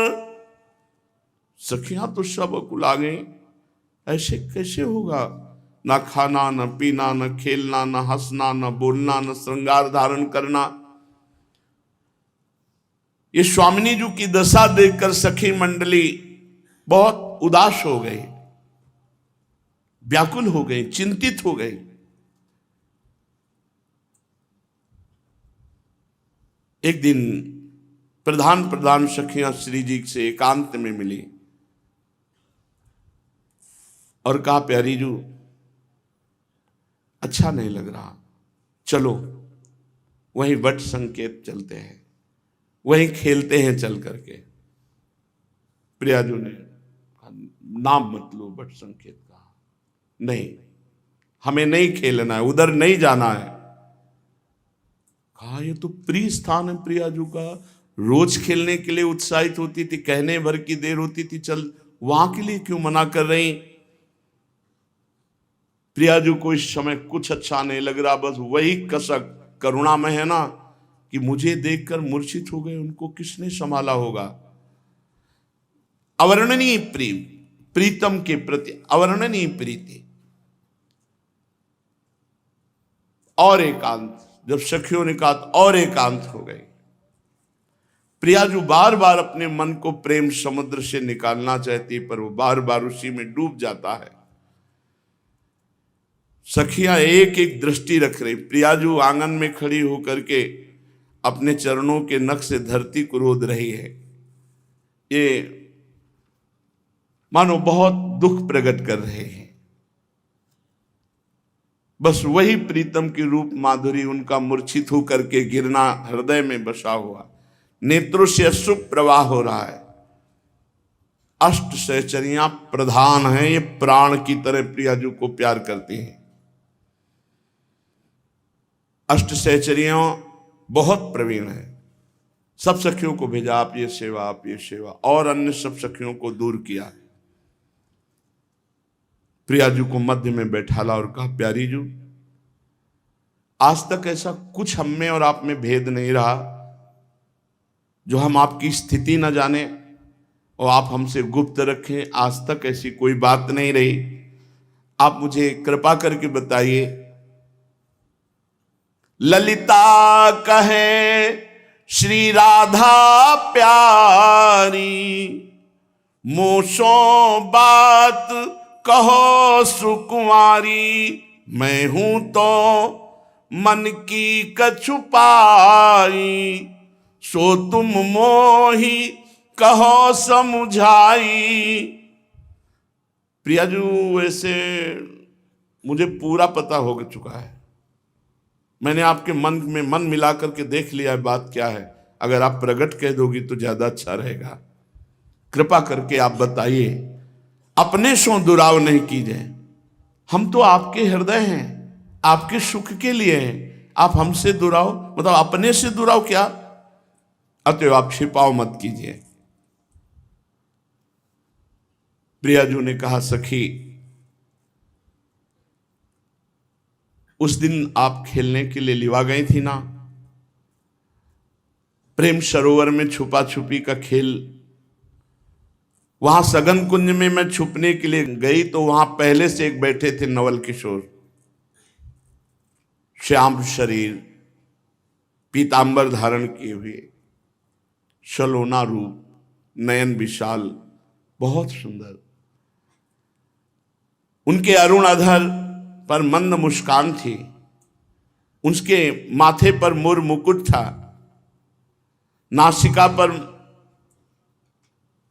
सखियां तो सब अकुला गई, ऐसे कैसे होगा। ना खाना न पीना न खेलना न हंसना न बोलना न श्रृंगार धारण करना। ये स्वामिनी जी की दशा देखकर सखी मंडली बहुत उदास हो गई, व्याकुल हो गई, चिंतित हो गई। एक दिन प्रधान सखियां श्री जी से एकांत में मिली और कहा, प्यारीजू अच्छा नहीं लग रहा, चलो वहीं वट संकेत चलते हैं, वहीं खेलते हैं चल करके। प्रियाजू ने नाम मत लो वट संकेत का, नहीं हमें नहीं खेलना है, उधर नहीं जाना है। कहा, ये तो प्रिय स्थान है प्रियाजू का, रोज खेलने के लिए उत्साहित होती थी, कहने भर की देर होती थी, चल वहां के लिए क्यों मना कर रही। प्रियाजू को इस समय कुछ अच्छा नहीं लग रहा, बस वही कसक करुणा में है ना कि मुझे देखकर मूर्छित हो गए, उनको किसने संभाला होगा। अवर्णनीय प्रेम, प्रीतम के प्रति अवर्णनीय प्रीति और एकांत। जब सखियों ने कहा और एकांत हो गई। प्रियाजू बार बार अपने मन को प्रेम समुद्र से निकालना चाहती, पर वो बार बार उसी में डूब जाता है। सखियां एक एक दृष्टि रख रही। प्रियाजू आंगन में खड़ी होकर के अपने चरणों के नख से धरती को रोद रही है। ये मानो बहुत दुख प्रकट कर रहे हैं। बस वही प्रीतम की रूप माधुरी, उनका मूर्छित होकर के गिरना हृदय में बसा हुआ, नेत्रों से अश्रु प्रवाह हो रहा है। अष्ट सहचरियां प्रधान हैं, ये प्राण की तरह प्रियाजू को प्यार करती हैं। अष्ट सहचरियां बहुत प्रवीण है। सब सखियों को भेजा, आप ये सेवा आप ये सेवा, और अन्य सब सखियों को दूर किया। प्रियाजू को मध्य में बैठाला और कहा, प्यारीजू आज तक ऐसा कुछ हम में और आप में भेद नहीं रहा जो हम आपकी स्थिति न जाने और आप हमसे गुप्त रखें। आज तक ऐसी कोई बात नहीं रही, आप मुझे कृपा करके बताइए। ललिता कहे श्री राधा प्यारी, मोसो बात कहो सुकुमारी। मैं हूं तो मन की कछुपाई, सो तुम मोही कहो समझाई। प्रियाजू वैसे मुझे पूरा पता हो चुका है, मैंने आपके मन में मन मिला करके देख लिया है बात क्या है। अगर आप प्रकट कह दोगी तो ज्यादा अच्छा रहेगा। कृपा करके आप बताइए, अपने सो दुराव नहीं कीजिए। हम तो आपके हृदय हैं, आपके सुख के लिए हैं। आप हमसे दुराव मतलब अपने से दुराव क्या, अतएव आप छिपाव मत कीजिए। प्रियाजू ने कहा, सखी उस दिन आप खेलने के लिए लिवा गई थी ना, प्रेम सरोवर में छुपा छुपी का खेल, वहां सघन कुंज में मैं छुपने के लिए गई तो वहां पहले से एक बैठे थे नवल किशोर, श्याम शरीर, पीतांबर धारण किए हुए, सलोना रूप, नयन विशाल, बहुत सुंदर। उनके अरुण अधर पर मंद मुस्कान थी, उसके माथे पर मोर मुकुट था, नासिका पर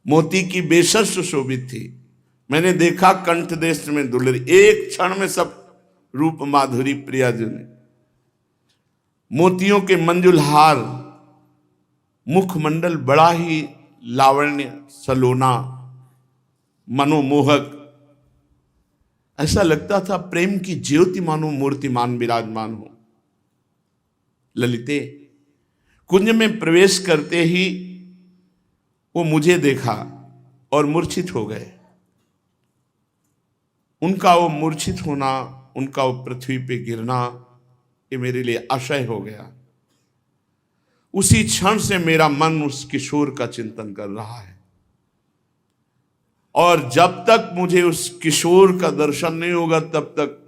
मोती की बेसर सुशोभित थी। मैंने देखा कंठ देश में दुलरी, एक क्षण में सब रूप माधुरी प्रियाजन, मोतियों के मंजुल हार, मुखमंडल बड़ा ही लावण्य, सलोना, मनोमोहक। ऐसा लगता था प्रेम की ज्योति मानो मूर्तिमान विराजमान हो। ललिते, कुंज में प्रवेश करते ही वो मुझे देखा और मूर्छित हो गए। उनका वो मूर्छित होना, उनका वो पृथ्वी पे गिरना, ये मेरे लिए आशय हो गया। उसी क्षण से मेरा मन उस किशोर का चिंतन कर रहा है, और जब तक मुझे उस किशोर का दर्शन नहीं होगा तब तक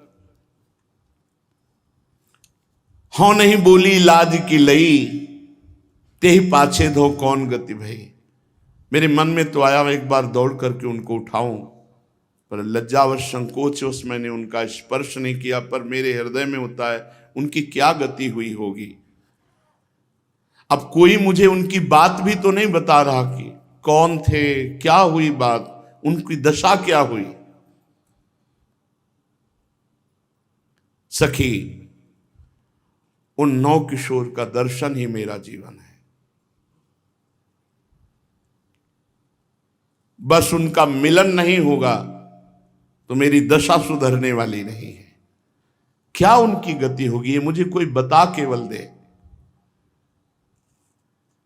हाँ नहीं बोली लाज की लई, तेहि पाछे धो कौन गति भई। मेरे मन में तो आया एक बार दौड़ करके उनको उठाऊं, पर लज्जावश संकोचवश मैंने उनका स्पर्श नहीं किया। पर मेरे हृदय में होता है उनकी क्या गति हुई होगी। अब कोई मुझे उनकी बात भी तो नहीं बता रहा कि कौन थे, क्या हुई बात, उनकी दशा क्या हुई। सखी, उन नौ किशोर का दर्शन ही मेरा जीवन है। बस उनका मिलन नहीं होगा तो मेरी दशा सुधरने वाली नहीं है। क्या उनकी गति होगी ये मुझे कोई बता केवल दे।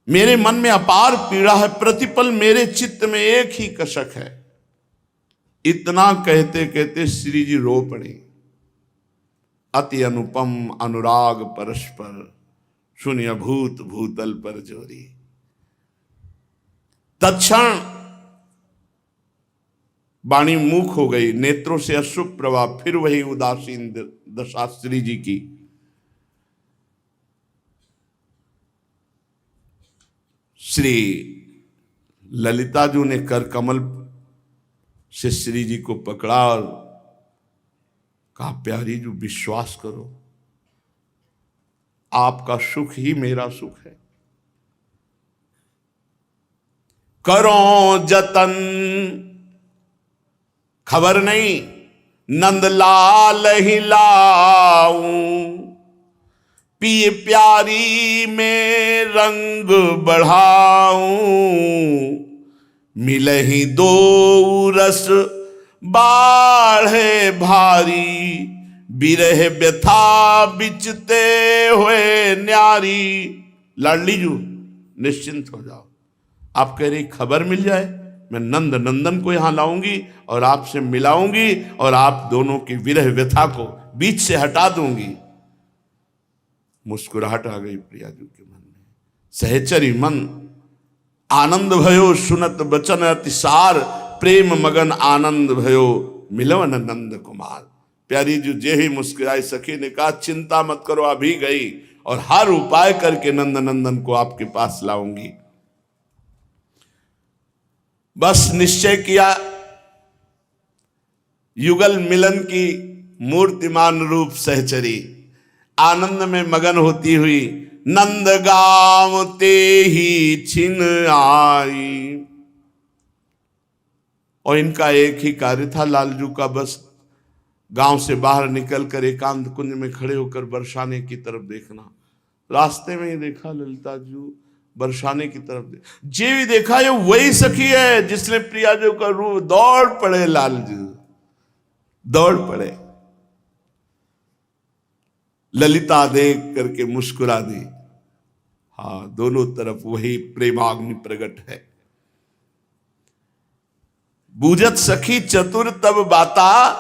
मेरे मन में अपार पीड़ा है, प्रतिपल मेरे चित्त में एक ही कसक है। इतना कहते कहते श्री जी रो पड़े। अति अनुपम अनुराग परस्पर, शून्य भूत भूतल पर जोरी। तत्क्षण वाणी मूक हो गई, नेत्रों से अश्रु प्रवाह, फिर वही उदासीन दशा श्री जी की। श्री ललिता जी ने कर कमल से श्री जी को पकड़ा और कहा, प्यारी जी विश्वास करो, आपका सुख ही मेरा सुख है। करो जतन, खबर नहीं नंदलाल ही लाऊं, पिए प्यारी में रंग बढ़ाऊं, मिलहि दो रस बाढ़े भारी, बिरह व्यथा बिचते हुए न्यारी। लाडली जू निश्चिंत हो जाओ, आप कह रही खबर मिल जाए, मैं नंद नंदन को यहां लाऊंगी और आपसे मिलाऊंगी और आप दोनों की विरह व्यथा को बीच से हटा दूंगी। मुस्कुराहट आ गई प्रियाजू के मन में। सहचरी मन आनंद भयो, सुनत बचन अतिसार, प्रेम मगन आनंद भयो, मिलवन नंद कुमार। प्यारी जी जे ही मुस्कुराई। सखी ने कहा, चिंता मत करो, अभी गई और हर उपाय करके नंद नंदन को आपके पास लाऊंगी। बस निश्चय किया, युगल मिलन की मूर्तिमान रूप सहचरी आनंद में मगन होती हुई नंद गांव ते ही छिन आई। और इनका एक ही कार्य था लालजू का, बस गांव से बाहर निकलकर एकांत कुंज में खड़े होकर बरसाने की तरफ देखना। रास्ते में ही देखा ललिता जी बरसाने की तरफ जे भी देखा, ये वही सखी है जिसने प्रियाजू का रूप। दौड़ पड़े लालजू, दौड़ पड़े। ललिता देख करके मुस्कुरा दी। हाँ, दोनों तरफ वही प्रेमाग्नि प्रकट है। बूझत सखी चतुर तब बाता,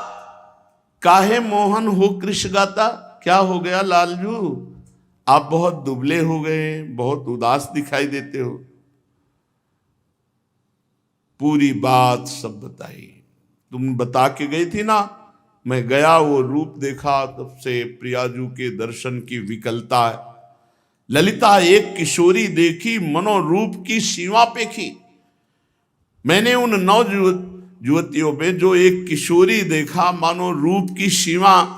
काहे मोहन हो कृष्ण गाता। क्या हो गया लालजू, आप बहुत दुबले हो गए, बहुत उदास दिखाई देते हो। पूरी बात सब बताई। तुम बता के गई थी ना, मैं गया, वो रूप देखा, तब से प्रियाजू के दर्शन की विकलता है। ललिता एक किशोरी देखी, मनोरूप की सीमा पेखी। मैंने उन 9 युवतियों में जो एक किशोरी देखा, मानो रूप की सीमा।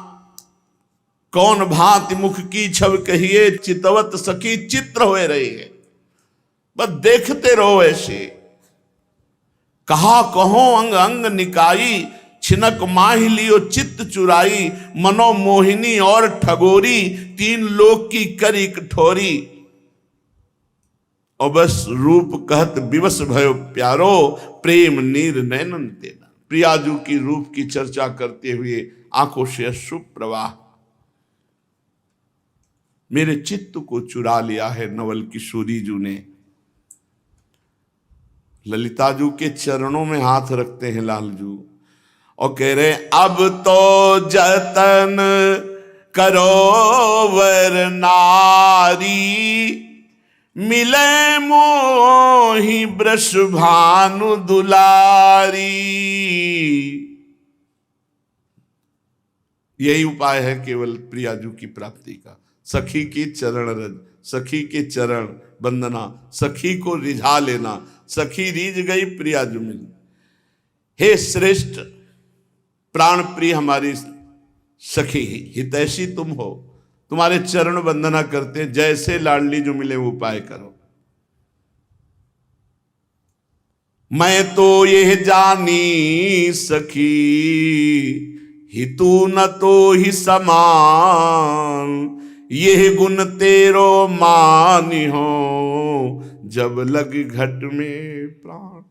कौन भांति मुख की छव कहिए, चितवत सखी चित्र होए रही है। बस देखते रहो ऐसे। कहा कहो अंग अंग निकाई, छिनक माही लियो चित्त चुराई। मनोमोहिनी और ठगोरी, 3 लोक की करी कठोरी। और बस रूप कहत विवश भयो प्यारो, प्रेम नीर नैनन तेना। प्रियाजू की रूप की चर्चा करते हुए आंखों से अश्रु प्रवाह। मेरे चित्त को चुरा लिया है नवल किशोरी जू ने। ललिताजू के चरणों में हाथ रखते हैं लालजू और कह रहे अब तो जतन करो वर नारी, मिले मोहि वृष भानु दुलारी। यही उपाय है केवल प्रियाजू की प्राप्ति का। सखी की चरण रज, सखी के चरण वंदना, सखी को रिझा लेना। सखी रीझ गई, प्रियाजू मिली। हे श्रेष्ठ प्राण प्रिय हमारी सखी, हितैषी तुम हो, तुम्हारे चरण वंदना करते हैं। जैसे लाडली जो मिले वो उपाय करो। मैं तो यह जानी सखी, हितू न तो ही समान। यह गुण तेरो मानी हो, जब लग घट में प्राण।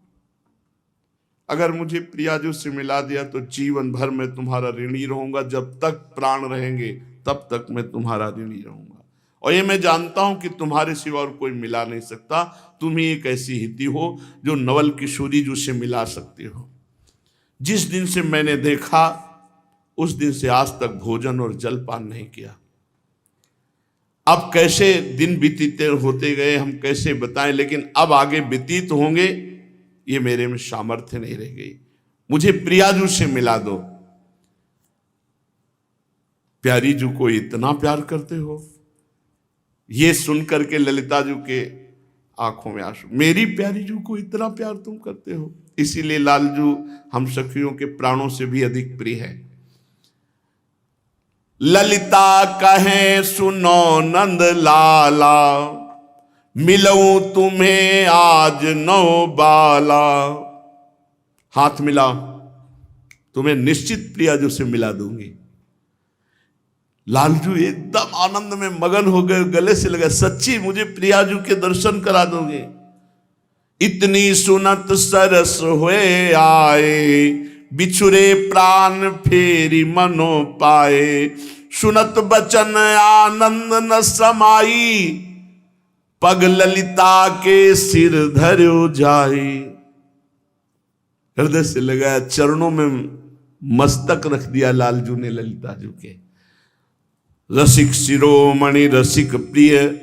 अगर मुझे प्रियाजू से मिला दिया तो जीवन भर मैं तुम्हारा ऋणी रहूंगा। जब तक प्राण रहेंगे तब तक मैं तुम्हारा ऋणी रहूंगा। और ये मैं जानता हूं कि तुम्हारे सिवा और कोई मिला नहीं सकता। तुम ही एक ऐसी हिती हो जो नवल किशोरी जू से मिला सकते हो। जिस दिन से मैंने देखा उस दिन से आज तक भोजन और जलपान नहीं किया। अब कैसे दिन बीतते होते गए हम कैसे बताएं, लेकिन अब आगे व्यतीत होंगे ये मेरे में सामर्थ्य नहीं रह गई। मुझे प्रियाजू से मिला दो। प्यारी जू को इतना प्यार करते हो, ये सुनकर के ललिताजू के आंखों में आंसू। मेरी प्यारी जू को इतना प्यार तुम करते हो, इसीलिए लालजू हम सखियों के प्राणों से भी अधिक प्रिय है। ललिता कहे सुनो नंद लाला, मिलऊं तुम्हें आज नौ बाला। हाथ मिलाओ, तुम्हें निश्चित प्रियाजू से मिला दूंगी। लालजू एकदम आनंद में मगन हो गए, गले से लगा सच्ची मुझे प्रियाजू के दर्शन करा दोगे। इतनी सुनत सरस हुए आए, बिछुरे प्राण फेरी मनो पाए। सुनत बचन आनंद न समाई, पग ललिता के सिर धर्यो जाई। हृदय से लगाया, चरणों में मस्तक रख दिया लालजू ने ललिताजू के। रसिक शिरोमणि रसिक प्रिय,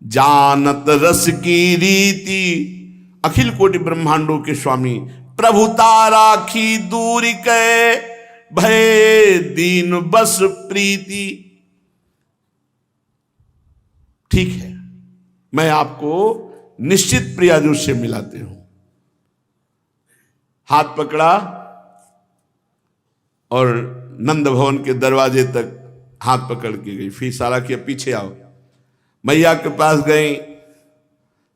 जानत रस की रीति। अखिल कोटि ब्रह्मांडों के स्वामी, प्रभुता राखी दूरी कै, भय दीन बस प्रीति। ठीक है, मैं आपको निश्चित प्रियाजू से मिलाते हूं। हाथ पकड़ा और नंद भवन के दरवाजे तक हाथ पकड़ के गई। फिर इशारा किया पीछे आओ। मैया के पास गई,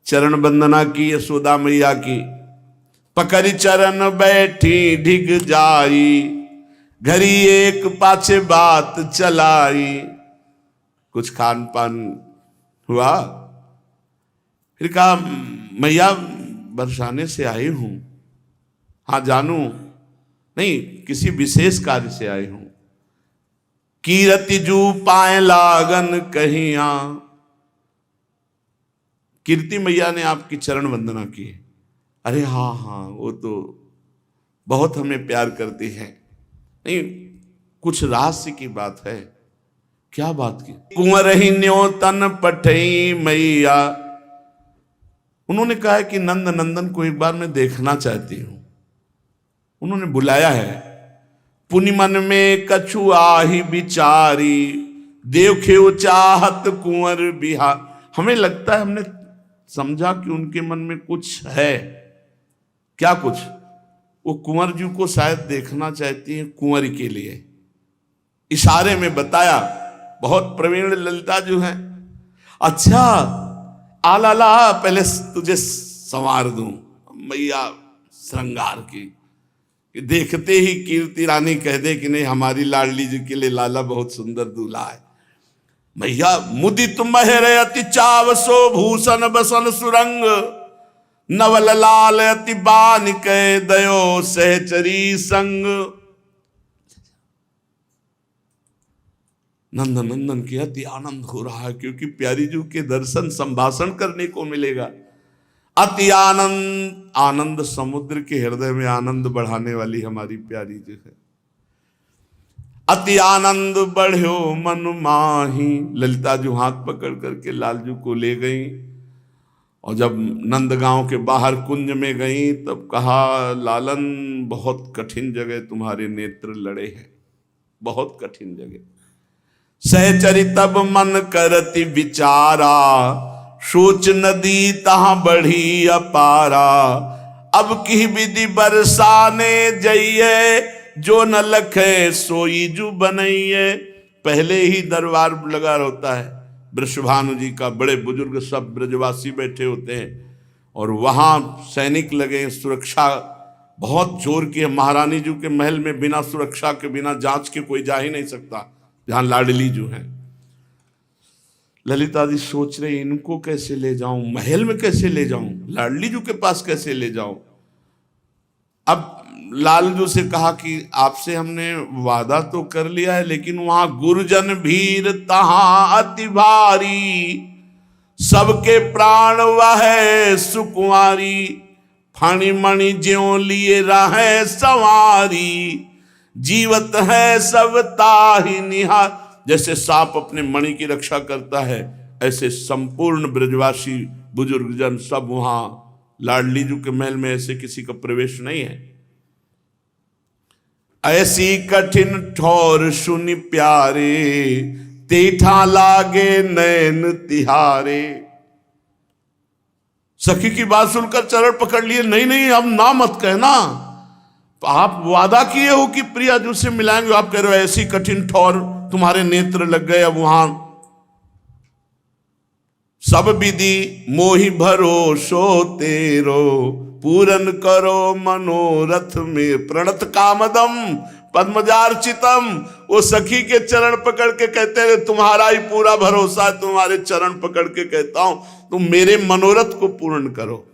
चरण वंदना की यशोदा मैया की। पकड़ी चरण बैठी ढिग जाई, घरी एक पाछे बात चलाई। कुछ खान पान हुआ। फिर कहा मैया बरसाने से आई हूं। हाँ जानू, नहीं किसी विशेष कार्य से आई हूं। कीरति जू पाए लागन कहिया। कीर्ति मैया ने आपकी चरण वंदना की। अरे हाँ हाँ, वो तो बहुत हमें प्यार करती है। नहीं, कुछ रहस्य की बात है। क्या बात की, कुंवर ही न्यो तन पठई मैया। उन्होंने कहा है कि नंद नंदन को एक बार मैं देखना चाहती हूं। उन्होंने बुलाया है। पुनि मन में कछु आही बिचारी, देखे चाहत कुंवर बिहार। हमें लगता है, हमने समझा कि उनके मन में कुछ है। क्या कुछ? वो कुंवर जी को शायद देखना चाहती है कुंवर के लिए। इशारे में बताया। बहुत प्रवीण ललिता जो है। अच्छा, आला पहले तुझे संवार दूं मैया श्रृंगार की, कि देखते ही कीर्ति रानी कह दे कि नहीं, हमारी लाडली जी के लिए लाला बहुत सुंदर दूल्हा है। मैया मुदित महर अति चावसो भूषण बसन सुरंग, नवल लाल अति बान कै दयो सहचरी संग। नंद नंदन के अति आनंद हो रहा है, क्योंकि प्यारी जी के दर्शन संभाषण करने को मिलेगा। अति आनंद, आनंद समुद्र के हृदय में आनंद बढ़ाने वाली हमारी प्यारी जी है। अति आनंद बढ़्यो मन माही। ललिता जी हाथ पकड़ करके लालजू को ले गई, और जब नंदगांव के बाहर कुंज में गई तब कहा, लालन बहुत कठिन जगह तुम्हारे नेत्र लड़े हैं, बहुत कठिन जगह। सहचरी तब मन करति विचारा, सोच नदी तहां बढ़ी अपारा। अब की विधि बरसाने जइए, जो न लखे सोई जू बनइए। पहले ही दरबार लगा होता है, वृषभानु जी का, बड़े बुजुर्ग सब ब्रजवासी बैठे होते हैं, और वहां सैनिक लगे, सुरक्षा बहुत जोर की है। महारानी जी के महल में बिना सुरक्षा के, बिना जांच के कोई जा ही नहीं सकता, जहां लाडली जो है। ललिता जी सोच रहे, इनको कैसे ले जाऊं, महल में कैसे ले जाऊं, लाडली जी के पास कैसे ले जाऊं। अब लालजू से कहा कि आपसे हमने वादा तो कर लिया है, लेकिन वहां गुरुजन भीर तहां अति भारी, सबके प्राण वह सुकुमारी। फणी मणि ज्यों लिए रहे सवारी, जीवत है सब ताहि निहार। जैसे सांप अपने मणि की रक्षा करता है, ऐसे संपूर्ण ब्रजवासी बुजुर्गजन सब वहां लाडली जी के महल में, ऐसे किसी का प्रवेश नहीं है। ऐसी कठिन ठोर सुनि प्यारे, तेठा लागे नैन तिहारे। सखी की बात सुनकर चरण पकड़ लिए, नहीं नहीं, अब ना मत कहना, आप वादा किए हो कि प्रिया जी से मिलाएंगे, आप कह रहे हो ऐसी कठिन ठोर तुम्हारे नेत्र लग गए। अब वहां सब विधि मोहि भरोसो तेरो, पूरन करो मनोरथ में प्रणत कामदम पद्मजार्चितम। वो सखी के चरण पकड़ के कहते हैं, तुम्हारा ही पूरा भरोसा है, तुम्हारे चरण पकड़ के कहता हूं, तुम मेरे मनोरथ को पूर्ण करो।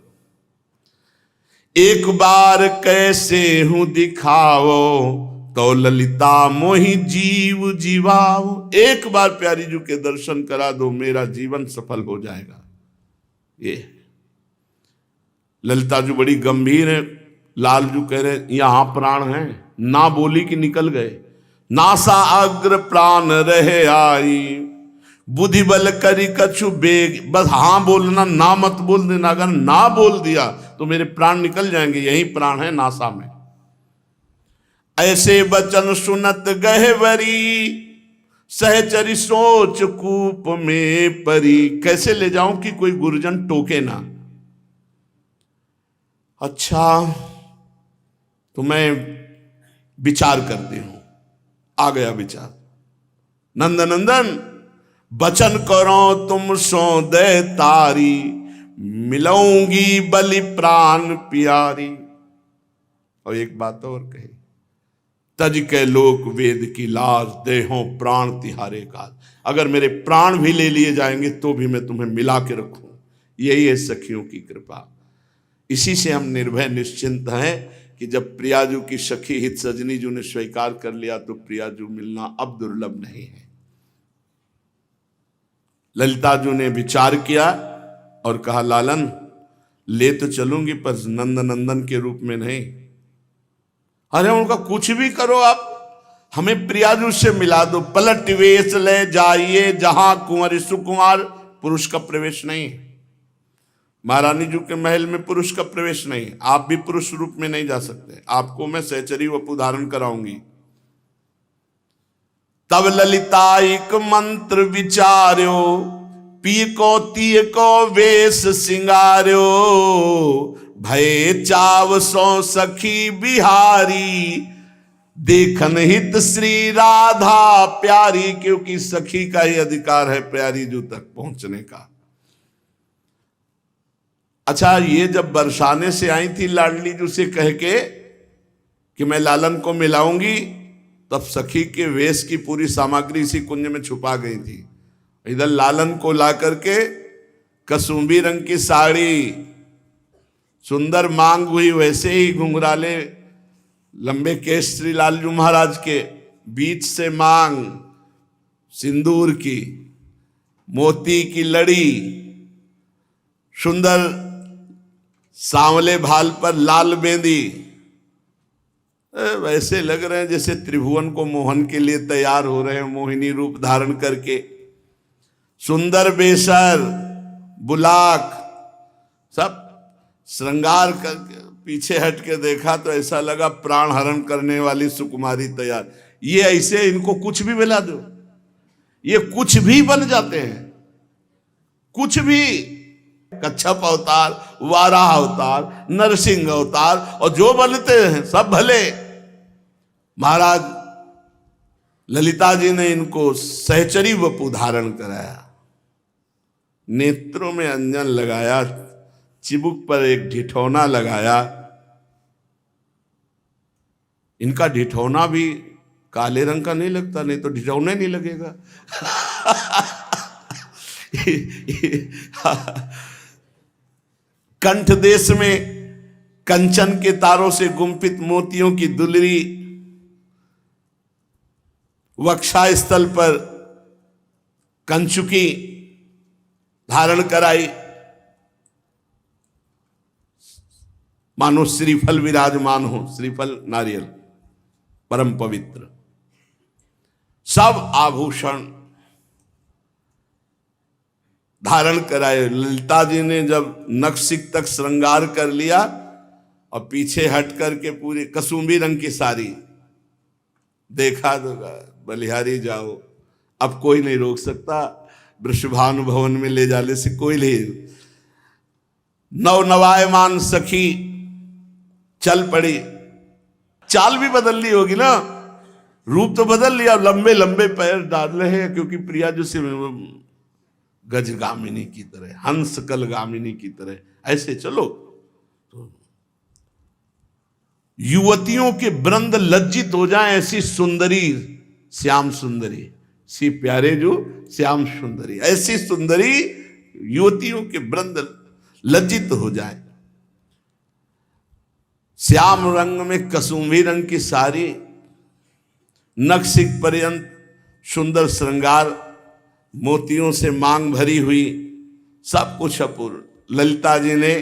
एक बार कैसे हूं दिखाओ, तो ललिता मोहि जीव जीवाओ। एक बार प्यारी जी के दर्शन करा दो, मेरा जीवन सफल हो जाएगा। ये ललिता जी बड़ी गंभीर है। लालजू कह रहे, यहां प्राण है, ना बोली कि निकल गए। नासा अग्र प्राण रहे आई, बुद्धि बल करी कछु बेग। बस हाँ बोलना, ना मत बोल देना। अगर ना बोल दिया तो मेरे प्राण निकल जाएंगे, यही प्राण है नासा में। ऐसे बचन सुनत गहवरी, सहचरी सोच कूप में परी। कैसे ले जाऊं कि कोई गुरुजन टोके ना। अच्छा, तो मैं विचार करती हूं। आ गया विचार। नंदनंदन बचन करो तुम सो दे तारी, मिलूंगी बलि प्राण प्यारी। और एक बात और कही, तज के लोक वेद की लाज, देहो प्राण तिहारे काज। अगर मेरे प्राण भी ले लिए जाएंगे तो भी मैं तुम्हें मिला के रखूं। यही है सखियों की कृपा। इसी से हम निर्भय निश्चिंत हैं कि जब प्रियाजू की सखी हित सजनी जू ने स्वीकार कर लिया तो प्रियाजू मिलना अब दुर्लभ नहीं है। ललिता जू ने विचार किया और कहा, लालन ले तो चलूंगी पर नंद नंदन के रूप में नहीं। अरे उनका कुछ भी करो आप, हमें प्रियाजू से मिला दो। पलट वेश ले जाइए जहां कुंवर सुकुमार, पुरुष का प्रवेश नहीं। महारानी जी के महल में पुरुष का प्रवेश नहीं। आप भी पुरुष रूप में नहीं जा सकते, आपको मैं सहचरी वपु धारण कराऊंगी। तब ललिता एक मंत्र विचार्यो, पी को तीय को वेश सिंगार्यो, भय चाव सो सखी बिहारी, देखन हित श्री राधा प्यारी। क्योंकि सखी का ही अधिकार है प्यारी जू तक पहुंचने का। अच्छा, ये जब बरसाने से आई थी लाडली जू से कह के कि मैं लालन को मिलाऊंगी, तब सखी के वेश की पूरी सामग्री इसी कुंज में छुपा गई थी। इधर लालन को ला करके कसुंबी रंग की साड़ी, सुंदर मांग हुई, वैसे ही घुंघराले लंबे केश श्री लालजू महाराज के, बीच से मांग सिंदूर की, मोती की लड़ी, सुंदर सांवले भाल पर लाल बेंदी, वैसे लग रहे हैं जैसे त्रिभुवन को मोहन के लिए तैयार हो रहे हैं, मोहिनी रूप धारण करके। सुंदर बेसर, बुलाक, सब श्रृंगार करके पीछे हट के देखा तो ऐसा लगा प्राण हरण करने वाली सुकुमारी तैयार। ये ऐसे इनको कुछ भी मिला दो, ये कुछ भी बन जाते हैं, कुछ भी। कच्छप अवतार, वाराह अवतार, नरसिंह अवतार, और जो बनते हैं सब भले। महाराज ललिता जी ने इनको सहचरी वपु धारण कराया, नेत्रों में अंजन लगाया, चिबुक पर एक ढिठौना लगाया। इनका ढिठौना भी काले रंग का नहीं लगता, नहीं तो ढिठौना नहीं लगेगा। कंठ देश में कंचन के तारों से गुंफित मोतियों की दुलरी, वक्षा स्थल पर कंचुकी धारण कराई, मानो श्रीफल विराजमान हो, श्रीफल नारियल परम पवित्र, सब आभूषण धारण कराए। ललिता जी ने जब नखशिख तक श्रृंगार कर लिया और पीछे हट करके पूरी कसुंबी रंग की साड़ी, देखा तो बलिहारी जाओ, अब कोई नहीं रोक सकता। वृषभानु भवन में ले जाने से कोई नहीं। नवनवायमान सखी चल पड़ी, चाल भी बदल ली होगी ना, रूप तो बदल लिया, लंबे लंबे पैर डाल रहे हैं, क्योंकि प्रिया जो से गजगामिनी की तरह, हंस कल गामिनी की तरह ऐसे चलो। तो युवतियों के वृंद लज्जित हो जाएं, ऐसी सुंदरी, श्याम सुंदरी, सी प्यारे जो श्याम सुंदरी, ऐसी सुंदरी युवतियों के वृंद लज्जित हो जाए। श्याम रंग में कसुंभी रंग की साड़ी, नखशिख पर्यंत सुंदर श्रृंगार, मोतियों से मांग भरी हुई, सब कुछ अपूर्व। ललिता जी ने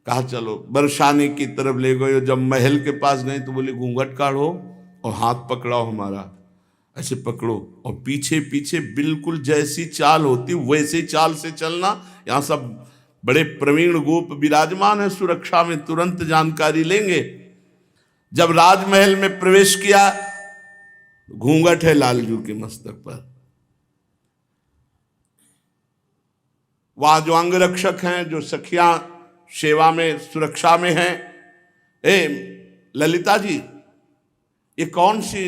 कहा चलो बरसाने की तरफ ले गए। जब महल के पास गए तो बोले घूंघट काढ़ो और हाथ पकड़ाओ हमारा, ऐसे पकड़ो, और पीछे पीछे बिल्कुल जैसी चाल होती वैसी चाल से चलना। यहाँ सब बड़े प्रवीण गोप विराजमान है, सुरक्षा में तुरंत जानकारी लेंगे। जब राजमहल में प्रवेश किया, घूंघट है लालजू के मस्तक पर। वहां जो अंगरक्षक हैं, जो सखियां सेवा में सुरक्षा में हैं, ए ललिता जी ये कौन सी,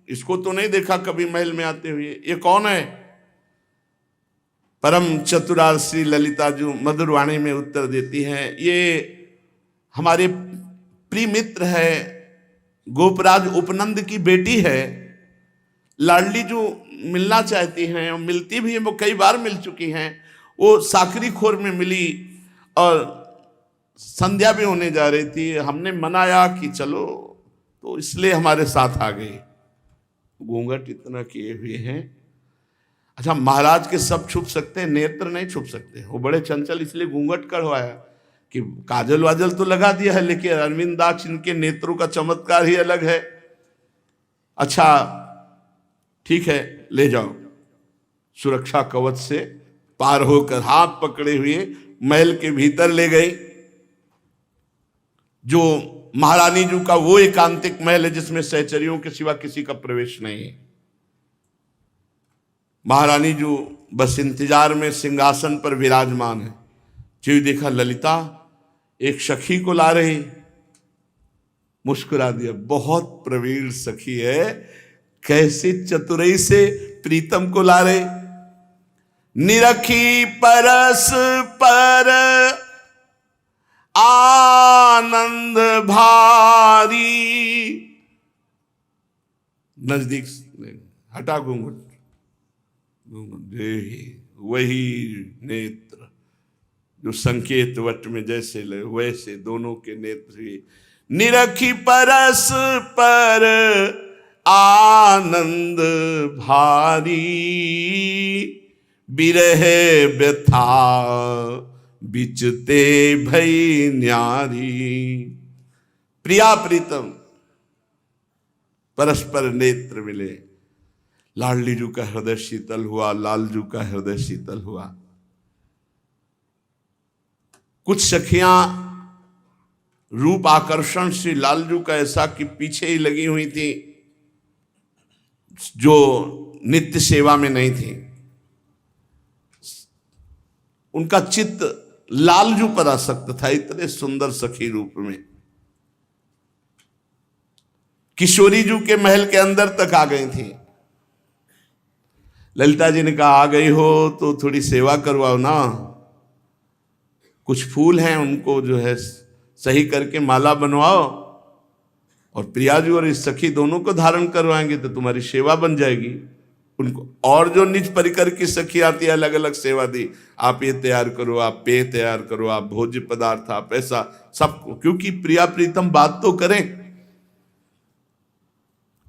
इसको तो नहीं देखा कभी महल में आते हुए, ये कौन है? परम चतुरार श्री ललिता जी मधुर वाणी में उत्तर देती हैं, ये हमारे प्रिय मित्र है, गोपराज उपनंद की बेटी है। लाडली जो मिलना चाहती हैं और मिलती भी हैं, वो कई बार मिल चुकी हैं। वो साकरी खोर में मिली और संध्या भी होने जा रही थी, हमने मनाया कि चलो, तो इसलिए हमारे साथ आ गई। घूंघट इतना किए हुए हैं। अच्छा, महाराज के सब छुप सकते हैं, नेत्र नहीं छुप सकते, वो बड़े चंचल, इसलिए घूंघट कढ़वाया कि काजल वाजल तो लगा दिया है, लेकिन अरविंदाक्ष इनके नेत्रों का चमत्कार ही अलग है। अच्छा ठीक है, ले जाओ। सुरक्षा कवच से पार होकर हाथ पकड़े हुए महल के भीतर ले गई, जो महारानी जी का वो एकांतिक महल है जिसमें सहचरियों के सिवा किसी का प्रवेश नहीं है। महारानी जी बस इंतजार में सिंहासन पर विराजमान है। जी देखा ललिता एक सखी को ला रही, मुस्कुरा दिया, बहुत प्रवीण सखी है, कैसे चतुराई से प्रीतम को ला रहे। निरखी परस पर आनंद भारी, नजदीक हटा घूंघट, वही नेत्र जो संकेत वट में जैसे ले वैसे दोनों के नेत्र ही। निरखी परस पर आनंद भारी, बिरह व्यथा बिचते भई न्यारी। प्रिया प्रीतम परस्पर नेत्र मिले, लाडली जू का हृदय शीतल हुआ, लालजू का हृदय शीतल हुआ। कुछ सखियां रूप आकर्षण से लालजू का ऐसा कि पीछे ही लगी हुई थी, जो नित्य सेवा में नहीं थी। उनका चित्त लालजू पर आसक्त था, इतने सुंदर सखी रूप में। किशोरी जू के महल के अंदर तक आ गई थी। ललिता जी ने कहा आ गई हो तो थोड़ी सेवा करवाओ ना, कुछ फूल हैं उनको जो है सही करके माला बनवाओ, और प्रिया जी और इस सखी दोनों को धारण करवाएंगे तो तुम्हारी सेवा बन जाएगी। उनको और जो निज परिकर की सखी आती है अलग अलग सेवा दी, आप ये तैयार करो, आप पेय तैयार करो, आप भोज्य पदार्थ, आप ऐसा सब, क्योंकि प्रिया प्रीतम बात तो करें।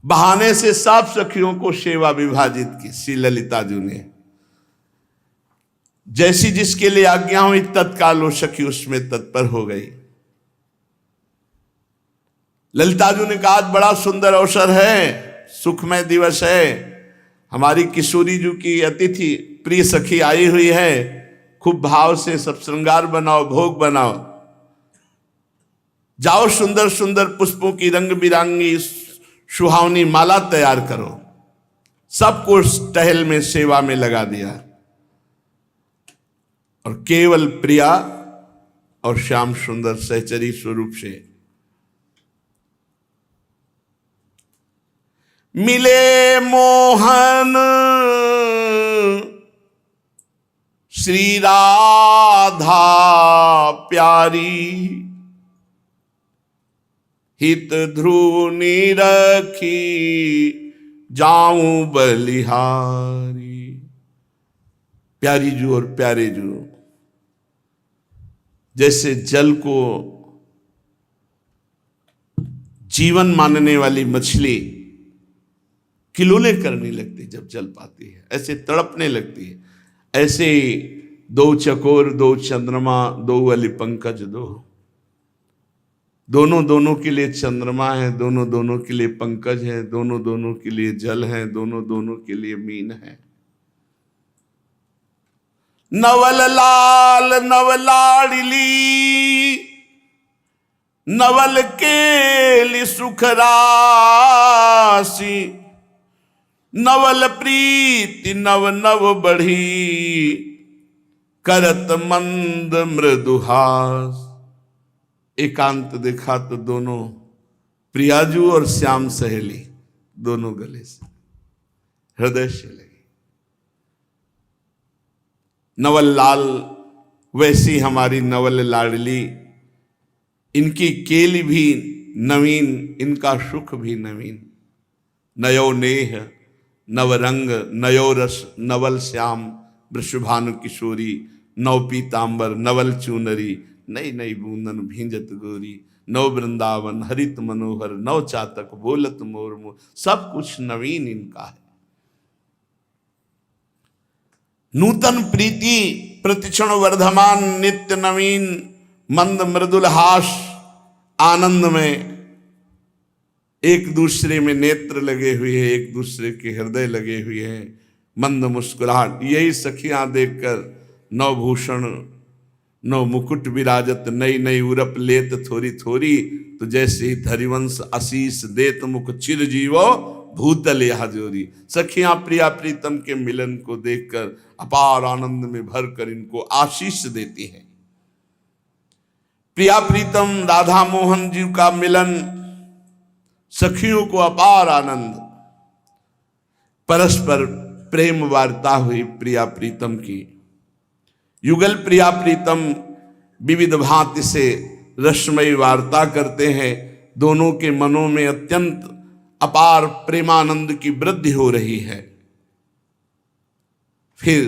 बहाने से सब सखियों को सेवा विभाजित की श्री ललिता जी ने। जैसी जिसके लिए आज्ञा हुई तत्काल वो सखी उसमें तत्पर हो गई। ललिता जी ने कहा आज बड़ा सुंदर अवसर है, सुखमय दिवस है, हमारी किशोरी जी की अतिथि प्रिय सखी आई हुई है, खूब भाव से सब श्रृंगार बनाओ, भोग बनाओ, जाओ सुंदर सुंदर पुष्पों की रंग बिरंगी सुहावनी माला तैयार करो। सबको टहल में सेवा में लगा दिया, और केवल प्रिया और श्याम सुंदर सहचरी स्वरूप से मिले मोहन श्री राधा प्यारी, हित ध्रुव निरखी जाऊं बलिहारी। प्यारी जू और प्यारे जू जैसे जल को जीवन मानने वाली मछली किलोले करने लगती जब जल पाती है, ऐसे तड़पने लगती है, ऐसे दो चकोर दो चंद्रमा दो वाली पंकज दो, दोनों दोनों के लिए चंद्रमा है, दोनों दोनों के लिए पंकज है, दोनों दोनों के लिए जल है, दोनों दोनों के लिए मीन है। नवल लाल नवलाड़ली नवल केली सुखरासी, नवल प्रीति नव नव बढ़ी करत मंद मृदुहास। एकांत देखा तो दोनों प्रियाजू और श्याम सहेली दोनों गले से हृदय से लगी। नवल लाल वैसी हमारी नवल लाडली, इनकी केली भी नवीन, इनका सुख भी नवीन। नयो नेह नवरंग नयो रस नवल श्याम वृषभानु किशोरी, नव पीतांबर नवल चूनरी, नई नई बूंदन भींजत गोरी, नव वृंदावन हरित मनोहर, नव चातक बोलत मोर मोर। सब कुछ नवीन इनका है। नूतन प्रीति प्रतिक्षण वर्धमान नित्य नवीन मंद मृदुल हास आनंद में एक दूसरे में नेत्र लगे हुए हैं, एक दूसरे के हृदय लगे हुए हैं, मंद मुस्कुराहट। यही सखियां देखकर नवभूषण नव मुकुट विराजत, नई नई उरप लेत थोड़ी थोड़ी, तो जैसे ही धरिवंश आशीष देत मुख चिर जीवो भूतल यह जोरी। सखियां प्रिया प्रीतम के मिलन को देखकर अपार आनंद में भरकर इनको आशीष देती हैं। प्रिया प्रीतम राधा मोहन जी का मिलन, सखियों को अपार आनंद, परस्पर प्रेम वार्ता हुई प्रिया प्रीतम की। युगल प्रिया प्रीतम विविध भांति से रसमयी वार्ता करते हैं। दोनों के मनों में अत्यंत अपार प्रेमानंद की वृद्धि हो रही है। फिर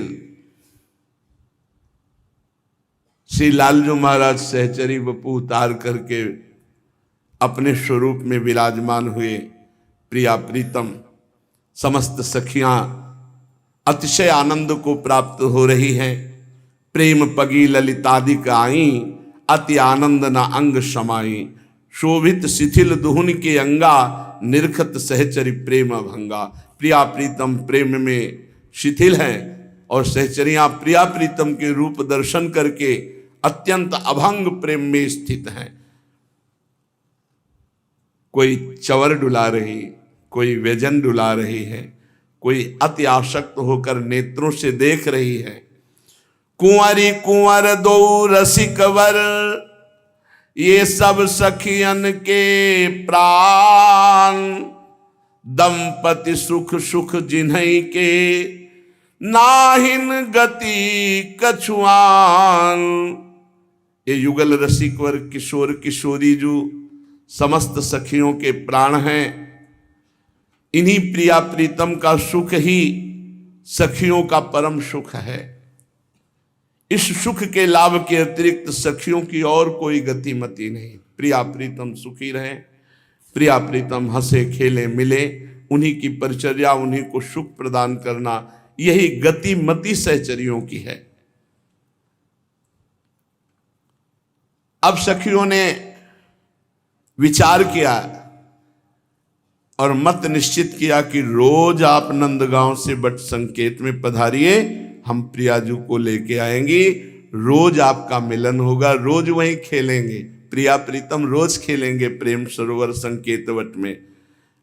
श्री लालजू महाराज सहचरी वपु उतार करके अपने स्वरूप में विराजमान हुए। प्रिया प्रीतम समस्त सखियां अतिशय आनंद को प्राप्त हो रही हैं। प्रेम पगी ललितादिक आई, अति आनंद न अंग समाई, शोभित शिथिल दुहुन के अंगा, निरखत सहचरी प्रेम भंगा। प्रिया प्रीतम प्रेम में शिथिल हैं और सहचरियां प्रिया प्रीतम के रूप दर्शन करके अत्यंत अभंग प्रेम में स्थित हैं। कोई चवर डुला रही, कोई व्यजन डुला रही है, कोई अति आसक्त होकर नेत्रों से देख रही है। कुंवरी कुंवर दो रसिक वर, ये सब सखियन के प्राण, दंपति सुख सुख जिन्हई के, नाहिन गति कछुआन। ये युगल रसिक वर किशोर किशोरी जो समस्त सखियों के प्राण हैं, इन्हीं प्रिया प्रीतम का सुख ही सखियों का परम सुख है। इस सुख के लाभ के अतिरिक्त सखियों की और कोई गतिमति नहीं। प्रिया प्रीतम सुखी रहे, प्रिया प्रीतम हंसे खेले मिले, उन्हीं की परिचर्या, उन्हीं को सुख प्रदान करना, यही गतिमति सहचरियों की है। अब सखियों ने विचार किया और मत निश्चित किया कि रोज आप नंदगांव से बट संकेत में पधारिए, हम प्रियाजू को लेके आएंगे, रोज आपका मिलन होगा, रोज वहीं खेलेंगे। प्रिया प्रीतम रोज खेलेंगे प्रेम सरोवर संकेत वट में।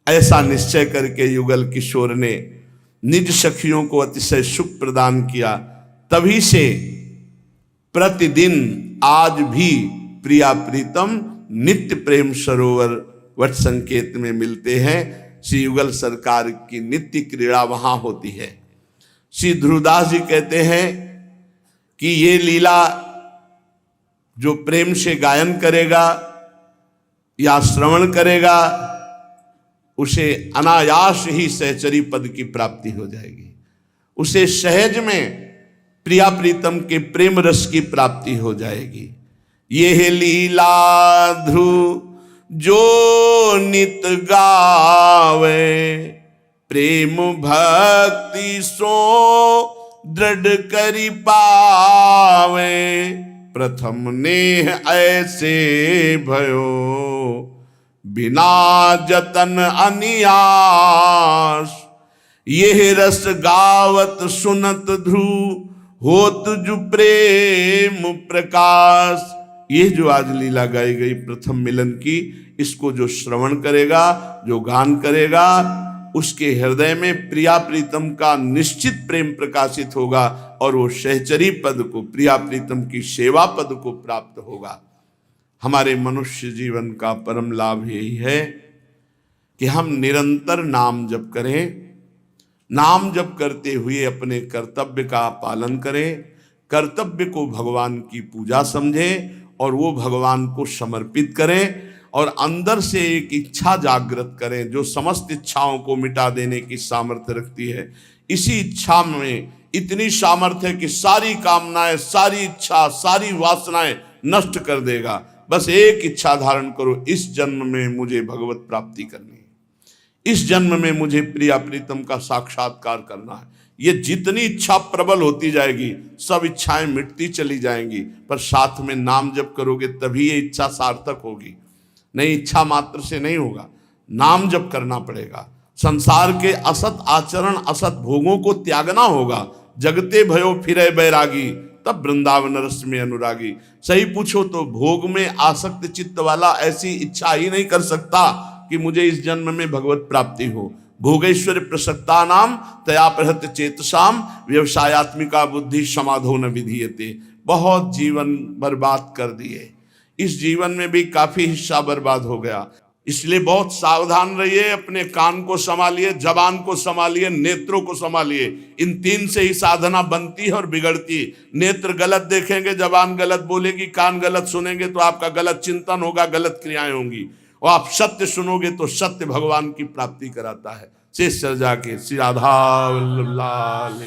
ऐसा निश्चय करके युगल किशोर ने निज सखियों को अतिशय सुख प्रदान किया। तभी से प्रतिदिन आज भी प्रिया प्रीतम नित्य प्रेम सरोवर वट संकेत में मिलते हैं। श्री युगल सरकार की नित्य क्रीड़ा वहां होती है। श्री ध्रुवदास जी कहते हैं कि ये लीला जो प्रेम से गायन करेगा या श्रवण करेगा, उसे अनायास ही सहचरी पद की प्राप्ति हो जाएगी। उसे सहज में प्रिया प्रीतम के प्रेम रस की प्राप्ति हो जाएगी। ये लीला ध्रुव जो नित गावे, प्रेम भक्ति सो दृढ़ करी पावे, प्रथम नेह ऐसे भयो, बिना जतन अनियास। यह रस गावत सुनत ध्रुव होत जु प्रेम प्रकाश। ये जो आज लीला गाई गई प्रथम मिलन की, इसको जो श्रवण करेगा, जो गान करेगा, उसके हृदय में प्रिया प्रीतम का निश्चित प्रेम प्रकाशित होगा और वो सहचरी पद को, प्रिया प्रीतम की सेवा पद को प्राप्त होगा। हमारे मनुष्य जीवन का परम लाभ यही है कि हम निरंतर नाम जप करें, नाम जप करते हुए अपने कर्तव्य का पालन करें, कर्तव्य को भगवान की पूजा समझें और वो भगवान को समर्पित करें और अंदर से एक इच्छा जागृत करें जो समस्त इच्छाओं को मिटा देने की सामर्थ्य रखती है। इसी इच्छा में इतनी सामर्थ्य है कि सारी कामनाएं, सारी इच्छा, सारी वासनाएं नष्ट कर देगा। बस एक इच्छा धारण करो, इस जन्म में मुझे भगवत प्राप्ति करनी है, इस जन्म में मुझे प्रिया प्रीतम का साक्षात्कार करना है। ये जितनी इच्छा प्रबल होती जाएगी, सब इच्छाएं मिटती चली जाएंगी, पर साथ में नाम जप करोगे तभी ये इच्छा सार्थक होगी, नहीं इच्छा मात्र से नहीं होगा। नाम जप करना पड़ेगा। संसार के असत आचरण असत भोगों को त्यागना होगा। जगते भयो फिरे बैरागी, तब वृंदावन रस में अनुरागी। सही पूछो तो भोग में आसक्त चित्त वाला ऐसी इच्छा ही नहीं कर सकता कि मुझे इस जन्म में भगवत प्राप्ति हो। भोगेश्वर प्रसक्ता नाम तया प्रहत चेतसाम, व्यवसायत्मिका बुद्धि समाधो न विधीयते। बहुत जीवन बर्बाद कर दिए, इस जीवन में भी काफी हिस्सा बर्बाद हो गया। इसलिए बहुत सावधान रहिए, अपने कान को संभालिए, जबान को संभालिए, नेत्रों को संभालिए। इन तीन से ही साधना बनती है और बिगड़ती। नेत्र गलत देखेंगे, जबान गलत बोलेगी, कान गलत सुनेंगे तो आपका गलत चिंतन होगा, गलत क्रियाएं होंगी। और आप सत्य सुनोगे तो सत्य भगवान की प्राप्ति कराता है। शेष चल जाके श्री राधा वल्लभ लाल।